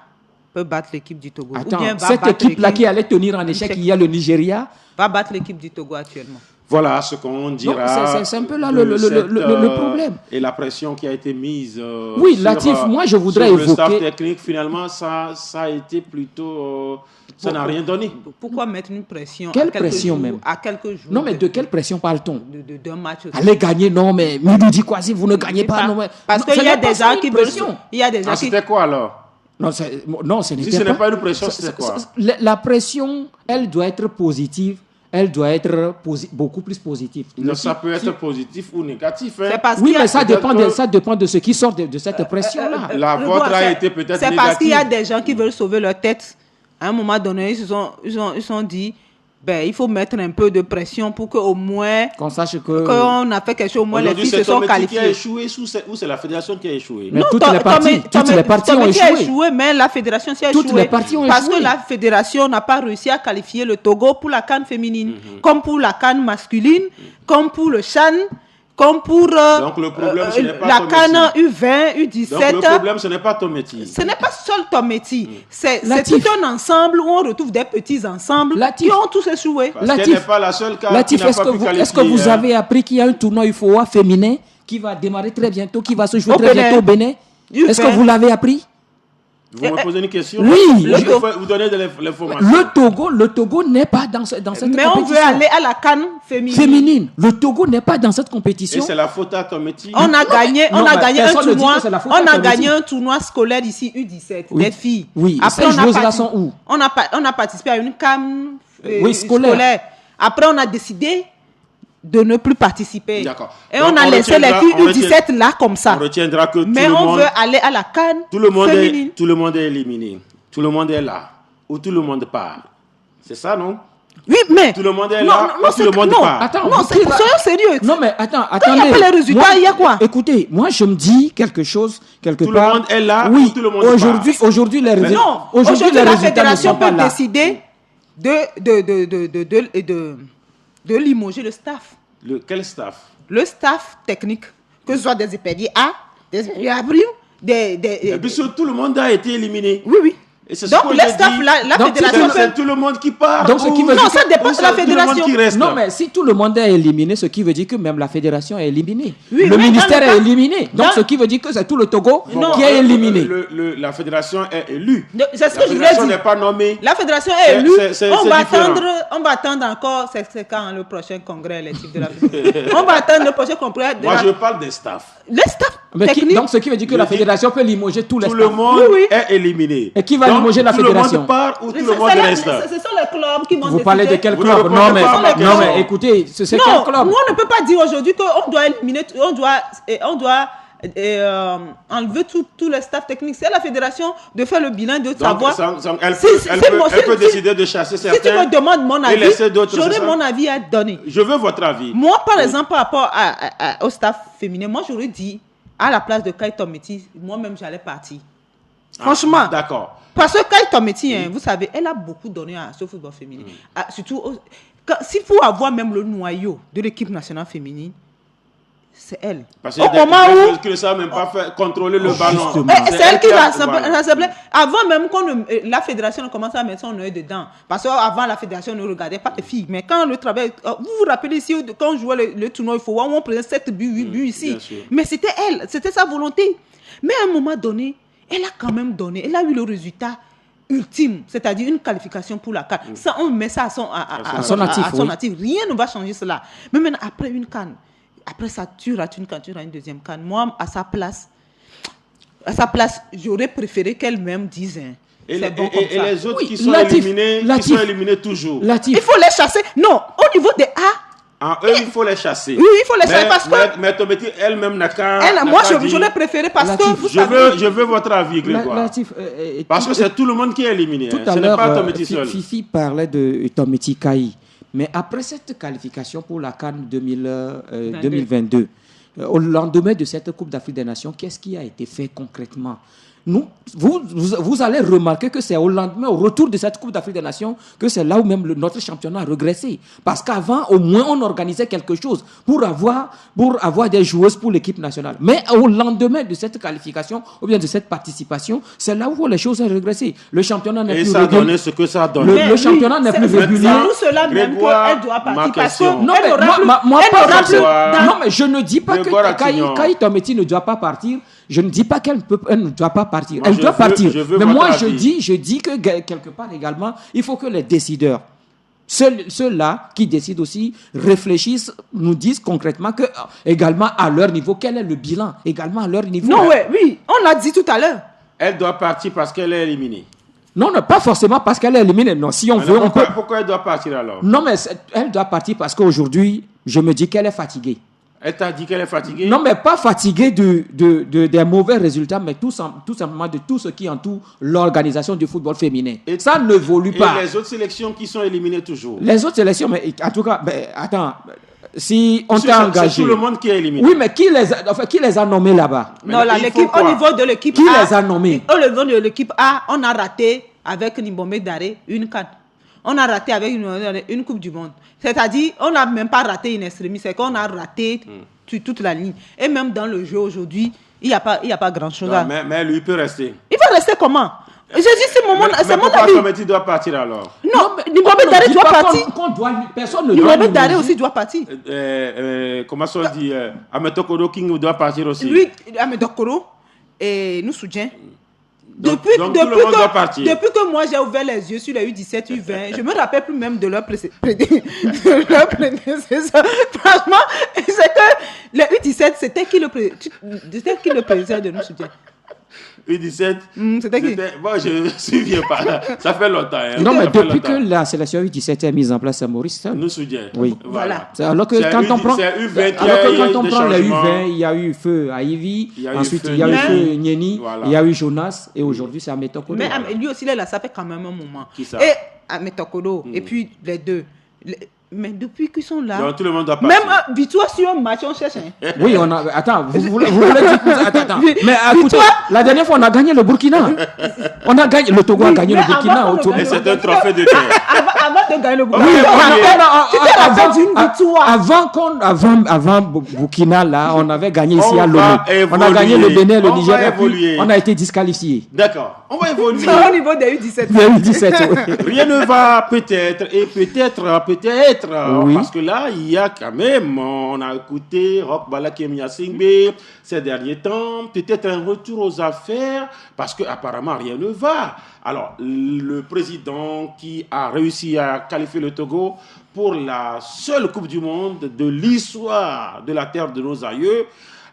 peut battre l'équipe du Togo. Attends, cette équipe-là qui allait tenir en échec, il y a le Nigeria. Va battre l'équipe du Togo actuellement. Voilà ce qu'on dira. C'est un peu là le problème. Et la pression qui a été mise oui, Latif, moi je voudrais évoquer... le staff technique, finalement, ça a été plutôt... ça n'a rien donné. Pourquoi mettre une pression Quelle pression même? À quelques jours. Non, mais de quelle pression parle-t-on? D'un match. Allez gagner, non, mais Midoudi Kwasi, vous ne gagnez pas. Non, mais... Parce qu'il y a des gens qui veulent... C'était quoi alors? Non, ce n'était Si ce pas. n'est pas une pression, c'est quoi? La pression, elle doit être positive. Elle doit être beaucoup plus positive. Non, ça peut être positif ou négatif. Hein. C'est parce Oui, qu'il y a- mais ça dépend de ce qui sort de cette pression-là. La vôtre a été peut-être C'est parce qu'il y a négative. des gens qui veulent sauver leur tête. À un moment donné, ils se sont dit, il faut mettre un peu de pression pour qu'au moins, Qu'on sache que... quand on a fait quelque chose, au moins les Aujourd'hui, filles se c'est sont Tometi qui a qualifiées. échoué ou c'est la fédération qui a échoué? Mais toutes les parties ont Tometi a échoué. échoué, mais la fédération aussi a Toutes échoué. les parties ont Parce échoué. que la fédération n'a pas réussi à qualifier le Togo pour la CAN féminine, comme pour la CAN masculine, comme pour le CHAN, comme pour Donc le problème, ce n'est pas la Tometi. CAN U20, U17. Donc le problème, ce n'est pas Tometi. Ce n'est pas seul Tometi, c'est Latif. tout un ensemble où on retrouve des petits ensembles Latif. qui ont tous échoué. Parce Latif. qu'elle n'est pas la seule qui Latif, n'a est-ce pas que pu est-ce que qualifier, vous hein. avez appris qu'il y a un tournoi UFOA féminin qui va démarrer très bientôt, qui va se jouer Au très Bénin. bientôt au Bénin? Du Est-ce que fait. vous l'avez appris? Vous me posez une question? Oui. Je vais vous donner de l'information. Le Togo n'est pas dans cette Mais on compétition. veut aller à la CAN féminine. Féminine. Le Togo n'est pas dans cette Et compétition. c'est la faute à Tometi. On a gagné, non, on a mais gagné un personne ne dit tournoi. que c'est la faute On à a Tometi. gagné un tournoi scolaire ici U17 Oui. des filles. Oui. Après Ces joueuses-là sont où? on a participé à une CAN Oui, scolaire. Après on a décidé de ne plus participer. D'accord. Et Donc, on a on laissé les retiendra- filles on retient- U17 là comme ça. On retiendra que Mais tout le on monde, veut aller à la CAN tout le monde féminine. tout le monde est éliminé. Tout le monde est là. Ou tout le monde part. C'est ça, non? Oui, mais Tout le monde est non, là, non, ou tout le monde non. part. Attends, Non, vous- soyons sérieux. Non, mais attends, il y a attendez. pas les résultats, il y a quoi? Écoutez, moi, je me dis quelque chose, quelque Tout le part. monde est là, Oui, ou tout le monde aujourd'hui, les résultats, Non, aujourd'hui les la résultats ne fédération sont pas peut là. décider de limoger le staff. Quel staff? Le staff technique, que ce soit des épédiers A, des épédiers A prime, Et puis tout le monde a été éliminé. Oui, oui. Et c'est ce Donc que les j'ai staff, dit. la Donc, fédération C'est peut... tout le monde qui part. Donc, ce qui veut Non, dire ça dépend ou de c'est la tout le monde fédération. qui reste. Non, mais si tout le monde est éliminé, ce qui veut dire que même la fédération est éliminée. Oui, le mais ministère dans le est cas- éliminé. Donc, dans- ce qui veut dire que c'est tout le Togo Non, qui est éliminé. La fédération est élue. C'est ce La que je voulais fédération dire. n'est pas nommée. La fédération C'est- est élue. c'est On va différent. attendre encore. C'est quand le prochain congrès électif de la fédération. On va attendre le prochain congrès. De Moi, la... je parle des staffs. Le staff Mais technique. donc, ce qui veut dire que Je la dis- fédération peut limoger tous les Tout le staffs. monde Oui, oui. est éliminé. Et qui va Donc, limoger la tout le fédération? monde part ou tout C'est- le monde c'est la- reste. Ce sont les clubs qui vont Vous décider. parlez de quel Vous ne club? répondez Non, mais, pas à ma non, question. mais écoutez, c'est quel Non, club? on ne peut pas dire aujourd'hui qu'on doit éliminer, on doit enlever tous les staffs techniques. C'est à la fédération de faire le bilan, de Donc, savoir. elle Si- peut, si- elle si- peut- si- elle peut si- décider de chasser Si tu certains. me demandes mon et avis, laisser d'autres, c'est j'aurai ça? mon avis à donner. Je veux votre avis. Moi, par exemple, par rapport au staff féminin, moi, j'aurais dit, à la place de Kai Tometi, moi-même, j'allais partir. Franchement. Ah, d'accord. Parce que Kai Tometi, vous savez, elle a beaucoup donné à ce football féminin. Surtout, s'il faut avoir même le noyau de l'équipe nationale féminine, c'est elle. Parce Au qu'il y a moment des où... gens qui ne savent même pas faire contrôler le ballon. justement. C'est elle qui a- rassemblait. voilà. Avant même que la fédération ne commence à mettre son œil dedans. Parce qu'avant, la fédération ne regardait pas les filles. Mais quand le travail... Vous vous rappelez ici, quand on jouait le tournoi, il faut voir où on prenait 7 buts, 8 buts ici. bien sûr. Mais c'était elle, c'était sa volonté. Mais à un moment donné, elle a quand même donné, elle a eu le résultat ultime, c'est-à-dire une qualification pour la CAN. Ça, on met ça à son actif, oui. actif. Rien ne va changer cela. Mais maintenant, après une CAN, après ça, tu rates une CAN, tu rates une deuxième CAN. Moi, à sa place, j'aurais préféré qu'elle-même dise. Et, C'est bon comme et ça. les autres Oui, qui sont Latif, éliminés toujours. Latif. Il faut les chasser. Non, au niveau des A, Ah, eux, il faut les chasser. oui, il faut les chasser parce que Mais Tometi elle-même n'a qu'à. moi, n'a qu'à dire, j'aurais préféré parce que Latif, vous savez. Je veux votre avis, Grégoire. Latif, Parce que c'est tout le monde qui est éliminé. Tout hein. à Ce n'est l'heure, pas Tometi seul. Fifi parlait de Tometi Kai. Mais après cette qualification pour la CAN 2022, au lendemain de cette Coupe d'Afrique des Nations, qu'est-ce qui a été fait concrètement? Vous allez remarquer que c'est au lendemain, au retour de cette Coupe d'Afrique des Nations, que c'est là où même notre championnat a régressé. Parce qu'avant, au moins, on organisait quelque chose pour avoir des joueuses pour l'équipe nationale. Mais au lendemain de cette qualification, ou bien de cette participation, c'est là où les choses ont régressé. Le championnat n'est Et plus ça a régulier. donné ce que ça a donné. Le championnat n'est plus c'est régulier. pour cela même Grégoire, qu'elle doit ma partir. Parce que question. Non, elle mais n'aura plus- moi, elle pas n'aura plus Grégoire. dans- Non, mais je ne dis pas Grégoire que Attignon. Kai Tometi ne doit pas partir. Je ne dis pas qu'elle ne doit pas partir. Moi, Elle je doit veux- partir. je veux Mais votre moi, avis. je dis que quelque part également, il faut que les décideurs, ceux-là qui décident aussi, réfléchissent, nous disent concrètement que, également à leur niveau, quel est le bilan, également à leur niveau. Non, ouais, oui, on l'a dit tout à l'heure. Elle doit partir parce qu'elle est éliminée. Non, pas forcément parce qu'elle est éliminée. Non, si on veut, pourquoi elle doit partir alors? Non, mais elle doit partir parce qu'aujourd'hui, je me dis qu'elle est fatiguée. Elle t'a dit qu'elle est fatiguée? Non, mais pas fatiguée des mauvais résultats, mais tout simplement de tout ce qui entoure l'organisation du football féminin. Et ça n'évolue pas. Et les autres sélections qui sont éliminées toujours? Les autres sélections, mais en tout cas, attends, si on t'a engagé... C'est tout le monde qui est éliminé. Oui, mais qui les a nommés là-bas? Non, là, l'équipe, au niveau de l'équipe A... Qui les a nommés? Au niveau de l'équipe A, on a raté avec Nimbombe Daré une CAN. On a raté avec une Coupe du Monde. C'est-à-dire, on n'a même pas raté une extrémie, c'est qu'on a raté sur toute la ligne. Et même dans le jeu aujourd'hui, il n'y a pas grand-chose à... Mais lui, il peut rester. Il va rester comment? Je dis, c'est mon avis. Pourquoi Cometi doit partir alors? Non, Nimbombe Daré doit partir. Personne ne doit... Nimbombe Daré aussi doit partir. Comment ça on dit? Ametokoro King doit partir aussi. Lui, Ametokoro, et nous soutiens. Donc tout le monde doit partir. Depuis que moi j'ai ouvert les yeux sur les U17, U20, je me rappelle plus même de leur prédécesseur. Franchement, c'est que les U17, c'était qui le président de nous soutient? U17, c'était qui? Bon, je ne me souviens pas. Ça fait longtemps. Hein. Non, mais depuis que la sélection U17 est mise en place à Maurice, ça... Nous soutient. Oui. Voilà. Alors que quand on prend les U20, il y a eu feu à Ivy, ensuite il y a eu feu Nieni, il y a eu Jonas, et aujourd'hui c'est Ametokoro. Mais lui aussi, là, ça fait quand même un moment. Qui ça? Et Ametokoro, et puis les deux. Mais depuis qu'ils sont là, donc, tout le monde doit partir. même victoire sur un match, on cherche. Hein. Oui, on a. Attends, vous voulez dire. Attends. Mais écoutez, la dernière fois, on a gagné le Burkina. On a gagné. Le Togo a gagné le Burkina. Et c'est un trophée de terre. Avant de gagner le Burkina. Oui, avant Burkina, là, on avait gagné ici à Lomé. On a gagné le Bénin, le Nigeria, puis on a été disqualifié. D'accord. On va évoluer. Au niveau des U17. Rien ne va peut-être, et peut-être, oui. Parce que là, il y a quand même, on a écouté Roch Balake Singbe ces derniers temps, peut-être un retour aux affaires, parce qu'apparemment rien ne va. Alors, le président qui a réussi à qualifier le Togo pour la seule Coupe du Monde de l'histoire de la terre de nos aïeux,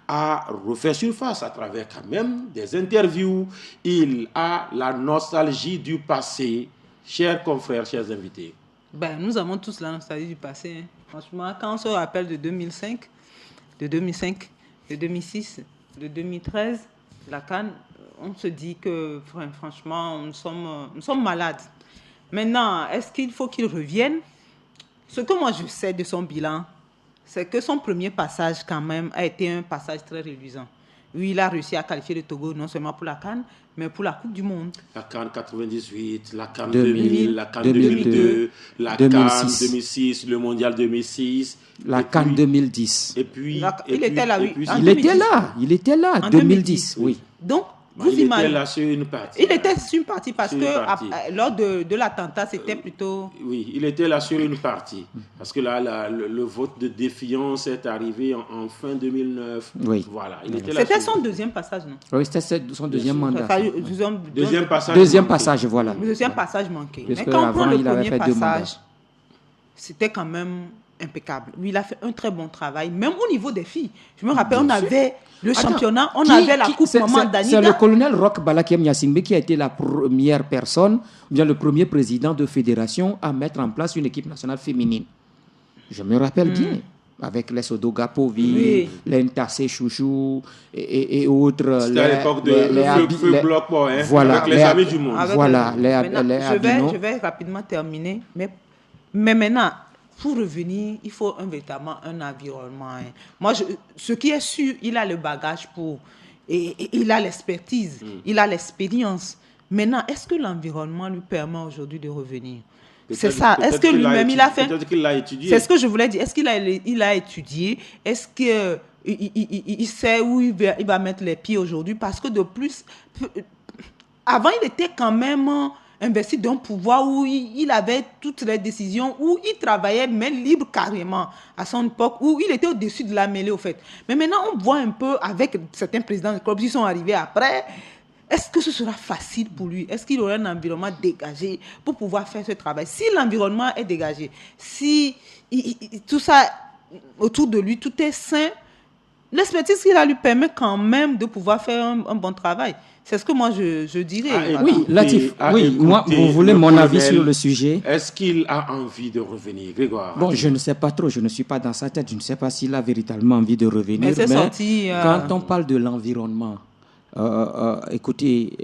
a refait surface à travers quand même des interviews. Il a la nostalgie du passé. Chers confrères, chers invités. Ben, nous avons tous la nostalgie du passé. Hein. Franchement, quand on se rappelle de 2005, de 2006, de 2013, la CAN, on se dit que franchement, nous sommes malades. Maintenant, est-ce qu'il faut qu'il revienne? Ce que moi je sais de son bilan, c'est que son premier passage quand même a été un passage très réluisant. Oui, il a réussi à qualifier le Togo non seulement pour la CAN, mais pour la Coupe du Monde. La CAN 98, la CAN 2000, la CAN 2002, la CAN 2006, le Mondial 2006. La CAN 2010. Et puis... Il était là, oui. Il était là, en 2010, oui. Donc, il était là sur une partie. Il était sur une partie parce que lors de l'attentat, c'était plutôt... Oui, il était là sur une partie. Parce que là, le vote de défiance est arrivé en fin 2009. Oui. Voilà. C'était son deuxième passage, non? Oui, c'était son deuxième mandat. Deuxième passage. Deuxième passage, voilà. Le deuxième passage manqué. Parce mais quand on prend le il avait premier fait 2 passage, c'était quand même impeccable. Lui, il a fait un très bon travail, même au niveau des filles. Je me rappelle, on avait le championnat, on avait la Coupe Maman Daniga. C'est le colonel Roch Balake Singbe qui a été la première personne, bien le premier président de fédération à mettre en place une équipe nationale féminine. Je me rappelle bien, avec les Sodoga Povi, les Ntassé Chouchou et autres. C'était à l'époque de Feu Bloc, voilà, avec les Amis du Monde. Voilà, je vais rapidement terminer, mais maintenant, pour revenir, il faut véritablement un environnement. Hein. Moi, ce qui est sûr, il a le bagage pour... Et il a l'expertise, il a l'expérience. Maintenant, est-ce que l'environnement lui permet aujourd'hui de revenir? C'est ça. Est-ce que lui-même, il a fait... Peut-être qu'il l'a étudié. C'est ce que je voulais dire. Est-ce qu'il a étudié? Est-ce qu'il sait où il va mettre les pieds aujourd'hui? Parce que de plus... Avant, il était quand même... investi d'un pouvoir où il avait toutes les décisions, où il travaillait main libre carrément à son époque, où il était au-dessus de la mêlée au fait. Mais maintenant, on voit un peu avec certains présidents de clubs qui sont arrivés après, est-ce que ce sera facile pour lui? Est-ce qu'il aura un environnement dégagé pour pouvoir faire ce travail? Si l'environnement est dégagé, si tout ça autour de lui, tout est sain, l'expertise qu'il a lui permet quand même de pouvoir faire un bon travail. C'est ce que moi je dirais. Oui, Latif, moi, vous voulez mon avis sur le sujet? Est-ce qu'il a envie de revenir, Grégoire? Bon, je ne sais pas trop, je ne suis pas dans sa tête, je ne sais pas s'il a véritablement envie de revenir. Mais c'est sorti. Quand on parle de l'environnement, écoutez,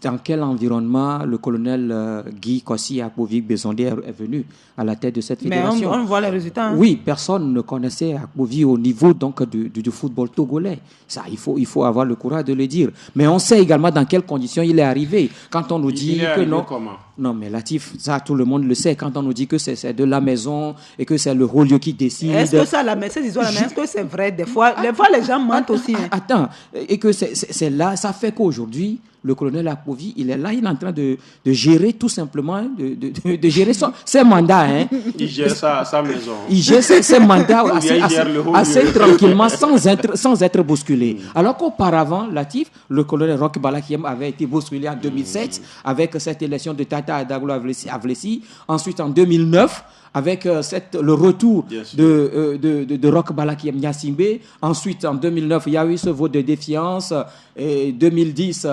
dans quel environnement le colonel Guy Kossi Akpovi Bezondé est venu à la tête de cette fédération? Mais on voit les résultats. Hein. Oui, personne ne connaissait Akpovi au niveau donc du football togolais. Ça, il faut avoir le courage de le dire. Mais on sait également dans quelles conditions il est arrivé. Quand on nous dit que non. Comment? Non, mais Latif, ça tout le monde le sait. Quand on nous dit que c'est de la maison et que c'est le haut lieu qui décide. Est-ce que ça, est-ce que c'est vrai? Des fois, les gens mentent aussi. Hein. Attends, et que c'est là, ça fait qu'aujourd'hui, le colonel Akpovi, il est là, il est en train de gérer tout simplement, de gérer ses mandats. Hein. Il gère sa maison. Il gère ses mandats assez tranquillement, sans être bousculé. Alors qu'auparavant, Latif, le colonel Roch Balakiem avait été bousculé en 2007 avec cette élection de Tata Adaglo Avlessi. Ensuite, en 2009, avec le retour de Roch Balakiem Gnassingbé. Ensuite, en 2009, il y a eu ce vote de défiance. Et 2010,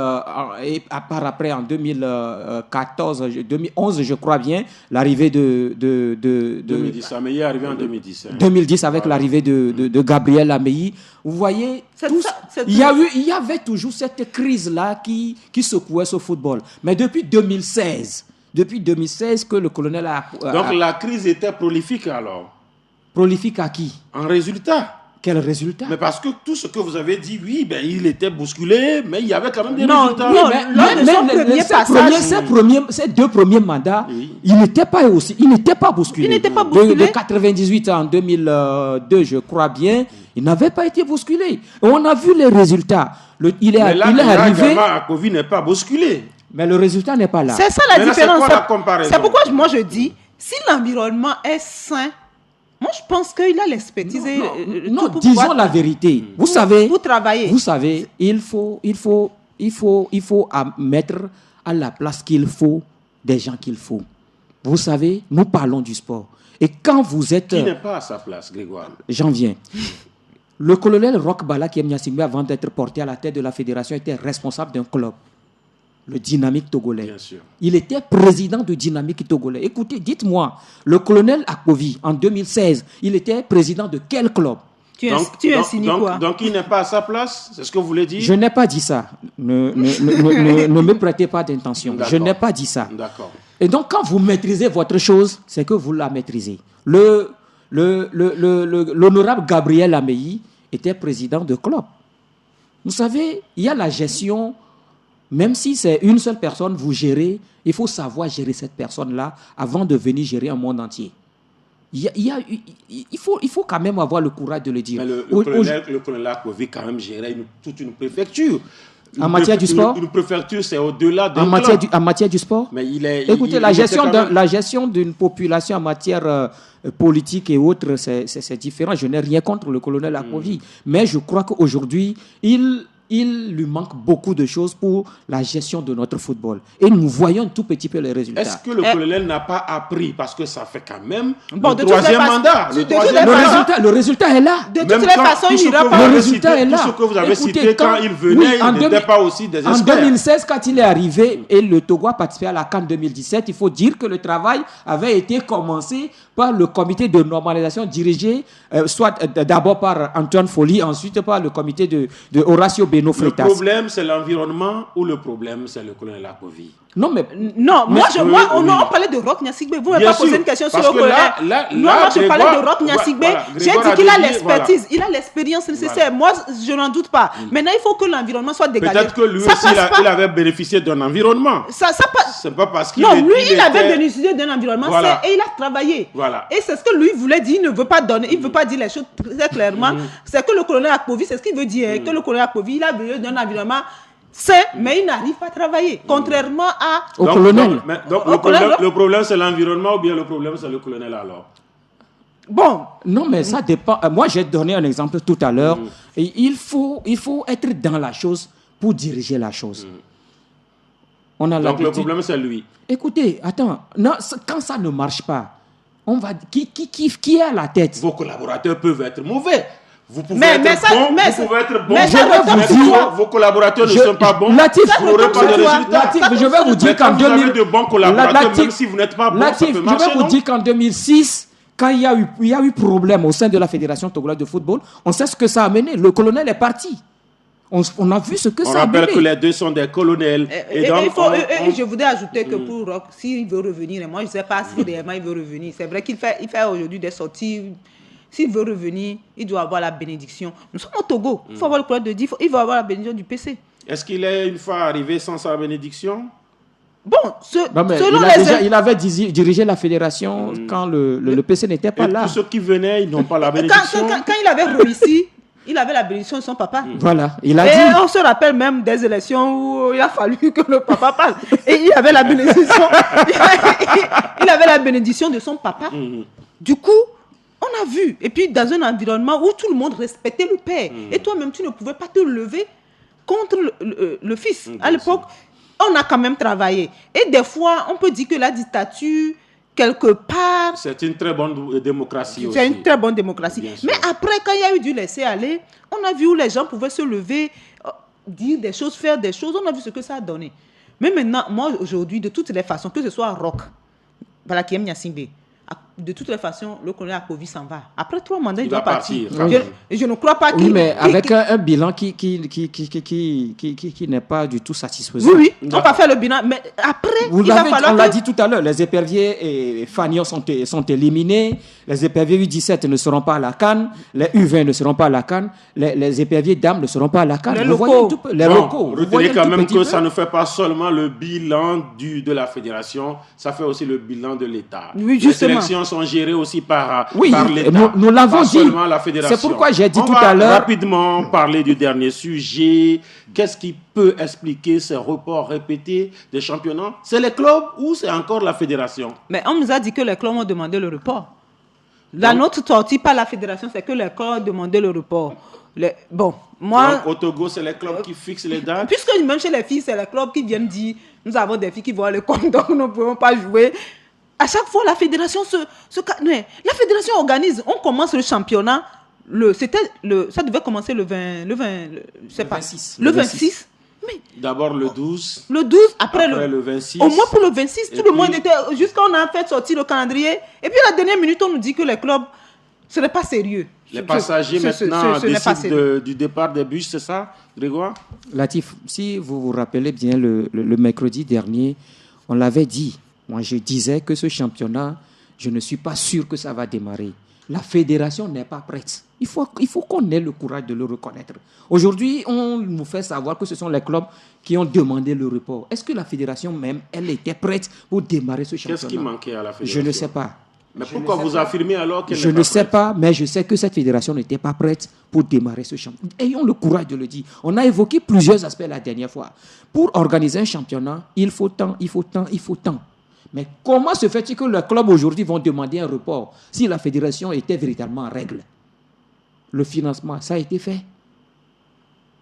et par après, en 2014, 2011, je crois bien, l'arrivée de 2010, mais il est arrivé en 2010. Hein. 2010, avec l'arrivée de Gabriel Ameyi. Vous voyez, il y avait toujours cette crise-là qui secouait ce football. Mais depuis 2016 que le colonel a... Donc la crise était prolifique alors? Prolifique à qui? En résultat. Quel résultat? Mais parce que tout ce que vous avez dit, oui, il était bousculé, mais il y avait quand même des résultats. Ces deux premiers mandats, il n'était pas bousculé. Il n'était pas bousculé. De 98 en 2002, je crois bien, il n'avait pas été bousculé. On a vu les résultats. Il est arrivé... Akpovi n'est pas bousculé. Mais le résultat n'est pas là. C'est ça la différence. C'est pourquoi moi je dis, si l'environnement est sain, moi je pense qu'il a l'expertise. Non, disons la vérité. Vous savez, pour travailler. Vous savez, il faut mettre à la place qu'il faut des gens qu'il faut. Vous savez, nous parlons du sport. Et quand vous êtes... Qui n'est pas à sa place, Grégoire? J'en viens. Le colonel Roch Balakiem Gnassingbé, avant d'être porté à la tête de la fédération, était responsable d'un club. Le Dynamique Togolais. Bien sûr. Il était président du Dynamique Togolais. Écoutez, dites-moi, le colonel Akpovi, en 2016, il était président de quel club? Tu insinues quoi? Donc il n'est pas à sa place? C'est ce que vous voulez dire? Je n'ai pas dit ça. Ne me prêtez pas d'intention. D'accord. Je n'ai pas dit ça. D'accord. Et donc, quand vous maîtrisez votre chose, c'est que vous la maîtrisez. L'honorable Gabriel Ameyi était président de club. Vous savez, il y a la gestion... Même si c'est une seule personne, vous gérez, il faut savoir gérer cette personne-là avant de venir gérer un monde entier. Il faut quand même avoir le courage de le dire. Mais le colonel Akpovi quand même gérait toute une préfecture. En matière du sport? Une préfecture, c'est au-delà de... En matière du sport? Mais écoutez, la gestion d'une population en matière politique et autres, c'est différent. Je n'ai rien contre le colonel Akpovi. Mais je crois qu'aujourd'hui, il lui manque beaucoup de choses pour la gestion de notre football. Et nous voyons un tout petit peu les résultats. Est-ce que le colonel n'a pas appris? Parce que ça fait quand même le troisième mandat. Le résultat est là. De toutes les façons, il n'ira pas. Le résultat est là. Tout ce que vous avez cité, quand il venait, il n'était pas aussi des experts. En 2016, quand il est arrivé et le Togo a participé à la CAN 2017, il faut dire que le travail avait été commencé par le comité de normalisation dirigé soit d'abord par Antoine Folly, ensuite par le comité de Horacio Beno Freitas. Le problème, c'est l'environnement ou le problème, c'est le colonel Akpovi? Non, mais... on parlait de Roch Gnassingbé. Vous ne m'avez pas posé une question sur le colonel. Moi, je parlais de Roch Gnassingbé. J'ai dit qu'il a l'expertise, il a l'expérience nécessaire. Moi, je n'en doute pas. Maintenant, il faut que l'environnement soit dégagé. Peut-être que lui aussi, il avait bénéficié d'un environnement. C'est pas parce qu'il Non, lui, il avait bénéficié d'un environnement et il a travaillé. Voilà. Et c'est ce que lui voulait dire. Il ne veut pas donner, il ne veut pas dire les choses très clairement. C'est que le colonel Akpovi, c'est ce qu'il veut dire. Que le colonel Akpovi, il a besoin d'un environnement sain, mais il n'arrive pas à travailler. Contrairement au colonel. Donc le problème, c'est l'environnement ou bien le problème, c'est le colonel alors? Bon. Non, mais ça dépend. Moi, j'ai donné un exemple tout à l'heure. Et il faut être dans la chose pour diriger la chose. Donc le problème, c'est lui. Écoutez, attends. Non, quand ça ne marche pas, on va qui est à la tête? Vos collaborateurs peuvent être mauvais. Vous pouvez être bon, vous pouvez être bon. Mais ça retombe sur toi. Vos collaborateurs ne sont pas bons. Latif, vous n'aurez pas de résultats. Latif, je vais vous dire qu'en vous avez de bons collaborateurs, même si vous n'êtes pas bon, Latif, ça peut marcher, je vais vous dire qu'en 2006, quand il y a eu problème au sein de la Fédération togolaise de football, on sait ce que ça a mené. Le colonel est parti. On a vu ce que ça a mené. On rappelle que les deux sont des colonels. Je voudrais ajouter que pour Roch, s'il veut revenir, et moi je ne sais pas si réellement il veut revenir, c'est vrai qu'il fait aujourd'hui des sorties. S'il veut revenir, il doit avoir la bénédiction. Nous sommes au Togo. Il faut avoir le courage de dire, il va avoir la bénédiction du PC. Est-ce qu'il est une fois arrivé sans sa bénédiction? Bon, il avait dirigé la fédération quand le PC n'était pas là. Tous ceux qui venaient, ils n'ont pas la bénédiction. Quand il avait réussi, il avait la bénédiction de son papa. Voilà, il a dit. Et on se rappelle même des élections où il a fallu que le papa parle. Et il avait la bénédiction. Il avait la bénédiction de son papa. Du coup, on a vu. Et puis, dans un environnement où tout le monde respectait le père. Et toi-même, tu ne pouvais pas te lever contre le fils. À l'époque, on a quand même travaillé. Et des fois, on peut dire que la dictature, quelque part... C'est une très bonne démocratie aussi. C'est une très bonne démocratie. Mais après, quand il y a eu du laisser-aller, on a vu où les gens pouvaient se lever, dire des choses, faire des choses. On a vu ce que ça a donné. Mais maintenant, moi, aujourd'hui, de toutes les façons, que ce soit Roch, voilà, qui aime Nyasingbe, de toutes les façons, le colonel Akovi s'en va. Après 3 mandats, il doit partir. Je ne crois pas qu'il... Oui, mais avec un bilan qui n'est pas du tout satisfaisant. Oui, on va faire le bilan. Mais après, on l'a dit tout à l'heure, les éperviers et Fagnon sont éliminés. Les éperviers U17 ne seront pas à la CAN. Les U20 ne seront pas à la CAN. Les éperviers dames ne seront pas à la CAN. Les locaux. Retenez quand même que ça ne fait pas seulement le bilan de la fédération, ça fait aussi le bilan de l'État. Oui, justement. Les élections sont gérées aussi par l'État. Nous l'avons dit. Seulement la fédération. C'est pourquoi j'ai dit tout à l'heure. On va rapidement parler du dernier sujet. Qu'est-ce qui peut expliquer ces reports répétés des championnats? C'est les clubs ou c'est encore la fédération? Mais on nous a dit que les clubs ont demandé le report. Notre sortie par la fédération, c'est que les clubs ont demandé le report. Donc, au Togo, c'est les clubs qui fixent les dates. Puisque même chez les filles, c'est les clubs qui viennent dire nous avons des filles qui voient le compte, donc nous ne pouvons pas jouer. À chaque fois, la fédération la fédération organise. On commence le championnat. Ça devait commencer le 26. Mais d'abord le 12. Le 12, après le 26. Au moins pour le 26, tout le monde était... Jusqu'à on a fait sortir le calendrier. Et puis à la dernière minute, on nous dit que les clubs, ce n'est pas sérieux. Les passagers maintenant décident du départ des bus, c'est ça, Grégoire? Latif, si vous vous rappelez bien, le mercredi dernier, on l'avait dit. Moi, je disais que ce championnat, je ne suis pas sûr que ça va démarrer. La fédération n'est pas prête. Il faut qu'on ait le courage de le reconnaître. Aujourd'hui, on nous fait savoir que ce sont les clubs qui ont demandé le report. Est-ce que la fédération même, elle était prête pour démarrer ce championnat? Qu'est-ce qui manquait à la fédération? Je ne sais pas. Mais pourquoi vous affirmez alors qu'elle n'est pas prête? Je ne sais pas, mais je sais que cette fédération n'était pas prête pour démarrer ce championnat. Ayons le courage de le dire. On a évoqué plusieurs aspects la dernière fois. Pour organiser un championnat, il faut tant. Mais comment se fait-il que les clubs aujourd'hui vont demander un report si la fédération était véritablement en règle? Le financement, ça a été fait.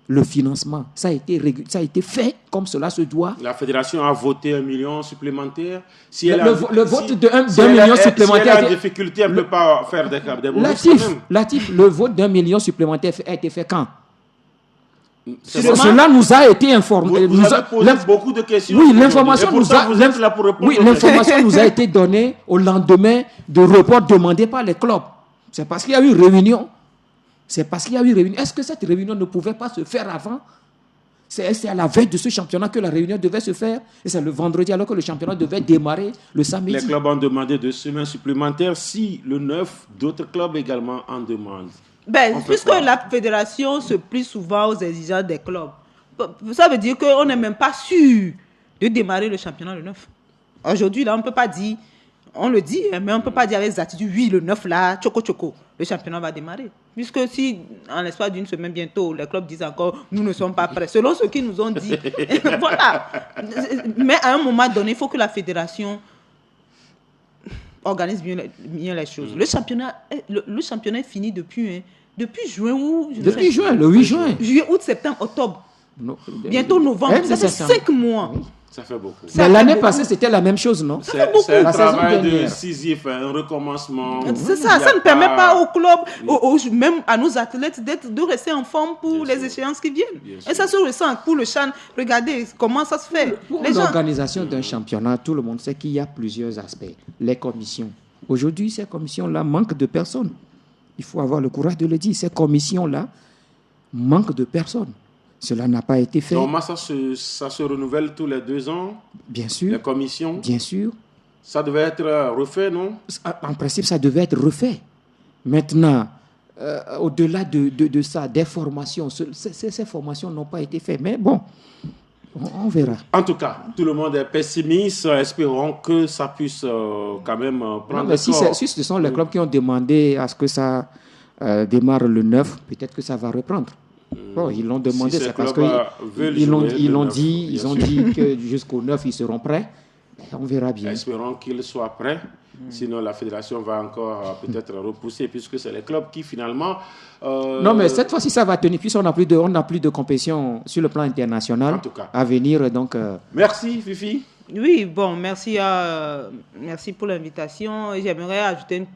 Le financement, ça a été fait comme cela se doit. La fédération a voté 1 million supplémentaire. Si le vote de 1 million supplémentaire... Si elle a des difficultés, elle ne peut pas faire des Latif, le vote d'1 million supplémentaire a été fait quand? Cela nous a été informé. Vous avez posé beaucoup de questions. Oui, l'information nous a été donnée au lendemain de report demandé par les clubs. C'est parce qu'il y a eu réunion. Est-ce que cette réunion ne pouvait pas se faire avant? C'est à la veille de ce championnat que la réunion devait se faire. Et c'est le vendredi alors que le championnat devait démarrer le samedi. Les clubs ont demandé 2 semaines supplémentaires. Si le 9, d'autres clubs également en demandent. Puisque la fédération se plie souvent aux exigences des clubs, ça veut dire qu'on n'est même pas sûr de démarrer le championnat le 9. Aujourd'hui, là, on ne peut pas dire, on le dit, mais on ne peut pas dire avec exactitude, oui, le 9, là, tchoko, le championnat va démarrer. Puisque si, en l'espace d'une semaine bientôt, les clubs disent encore, nous ne sommes pas prêts, selon ce qu'ils nous ont dit. Voilà. Mais à un moment donné, il faut que la fédération organise bien les choses. Le championnat est fini depuis juin ou... Depuis juin, le 8 juin. Juillet, août, septembre, octobre. Bientôt novembre. Ça fait 5 mois. Ça fait beaucoup. Mais l'année passée, c'était la même chose, non? C'est un La saison travail de dernière. Sisyphe, un recommencement. C'est Il ça, y a ça ne permet pas au club, Oui. même à nos athlètes de rester en forme pour Bien les sûr. échéances qui viennent. Bien Et ça se ressent pour le CHAN. Regardez comment ça se fait. Pour Les gens, l'organisation d'un championnat, tout le monde sait qu'il y a plusieurs aspects. Les commissions. Aujourd'hui, ces commissions-là manquent de personnes. Il faut avoir le courage de le dire. Ces commissions-là manquent de personnes. Cela n'a pas été fait. Normalement, ça se renouvelle tous les 2 ans. Bien Les sûr, commissions, bien sûr. ça devait être refait, non? En principe, ça devait être refait. Maintenant, au-delà de ça, des formations, ces formations n'ont pas été faites. Mais bon, on verra. En tout cas, tout le monde est pessimiste. Espérons que ça puisse quand même prendre Non, mais si corps. ce sont les clubs qui ont demandé à ce que ça démarre le 9, peut-être que ça va reprendre. Bon, ils l'ont demandé, Si ces c'est parce clubs, qu'ils veulent ils jouer ils le ont 9, dit, bien ils ont sûr. dit que jusqu'au 9, ils seront prêts. On verra bien. Espérons qu'ils soient prêts. Sinon, la fédération va encore peut-être repousser, puisque c'est les clubs qui finalement. Non, mais cette fois-ci, ça va tenir, puisqu'on n'a plus de compétition sur le plan international En tout cas. à venir. Donc, Merci, Fifi. oui, bon, merci pour l'invitation. Et j'aimerais ajouter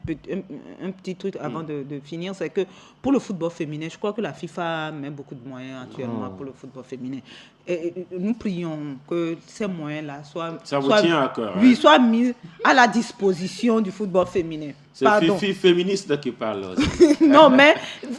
un petit truc avant de finir, c'est que pour le football féminin, je crois que la FIFA met beaucoup de moyens actuellement pour le football féminin. Et nous prions que ces moyens-là Ça vous tient à cœur, Oui, hein? soient mis à la disposition du football féminin. C'est Pardon. Fifi féministe qui parle aussi. Non, mais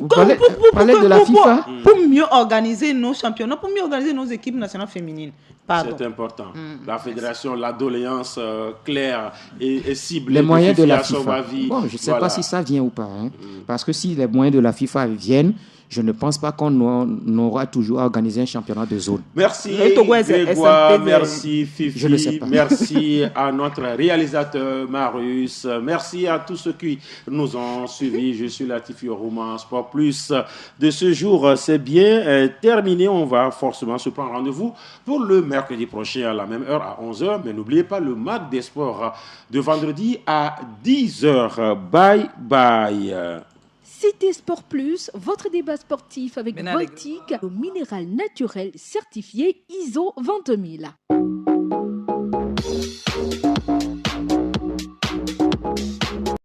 parlez de la FIFA. pour mieux organiser nos championnats, pour mieux organiser nos équipes nationales féminines. Pardon. C'est important. La fédération, la doléance claire et ciblée. les moyens de Fifi la à FIFA. Sauvavi. Bon, je ne sais Voilà. pas si ça vient ou pas. Hein. Parce que si les moyens de la FIFA viennent, je ne pense pas qu'on aura toujours organisé un championnat de zone. Merci Le Togo est Grégoire, SMPV. merci Je ne sais Fifi, pas. merci à notre réalisateur Marius, merci à tous ceux qui nous ont suivis. Je suis Latifi Roman Sport Plus de ce jour. C'est bien terminé. On va forcément se prendre rendez-vous pour le mercredi prochain à la même heure à 11h. Mais n'oubliez pas le MAC des sports de vendredi à 10h. Bye bye. Cité Sport Plus, votre débat sportif avec Benalik. Voltic, le minéral naturel certifié ISO 20000.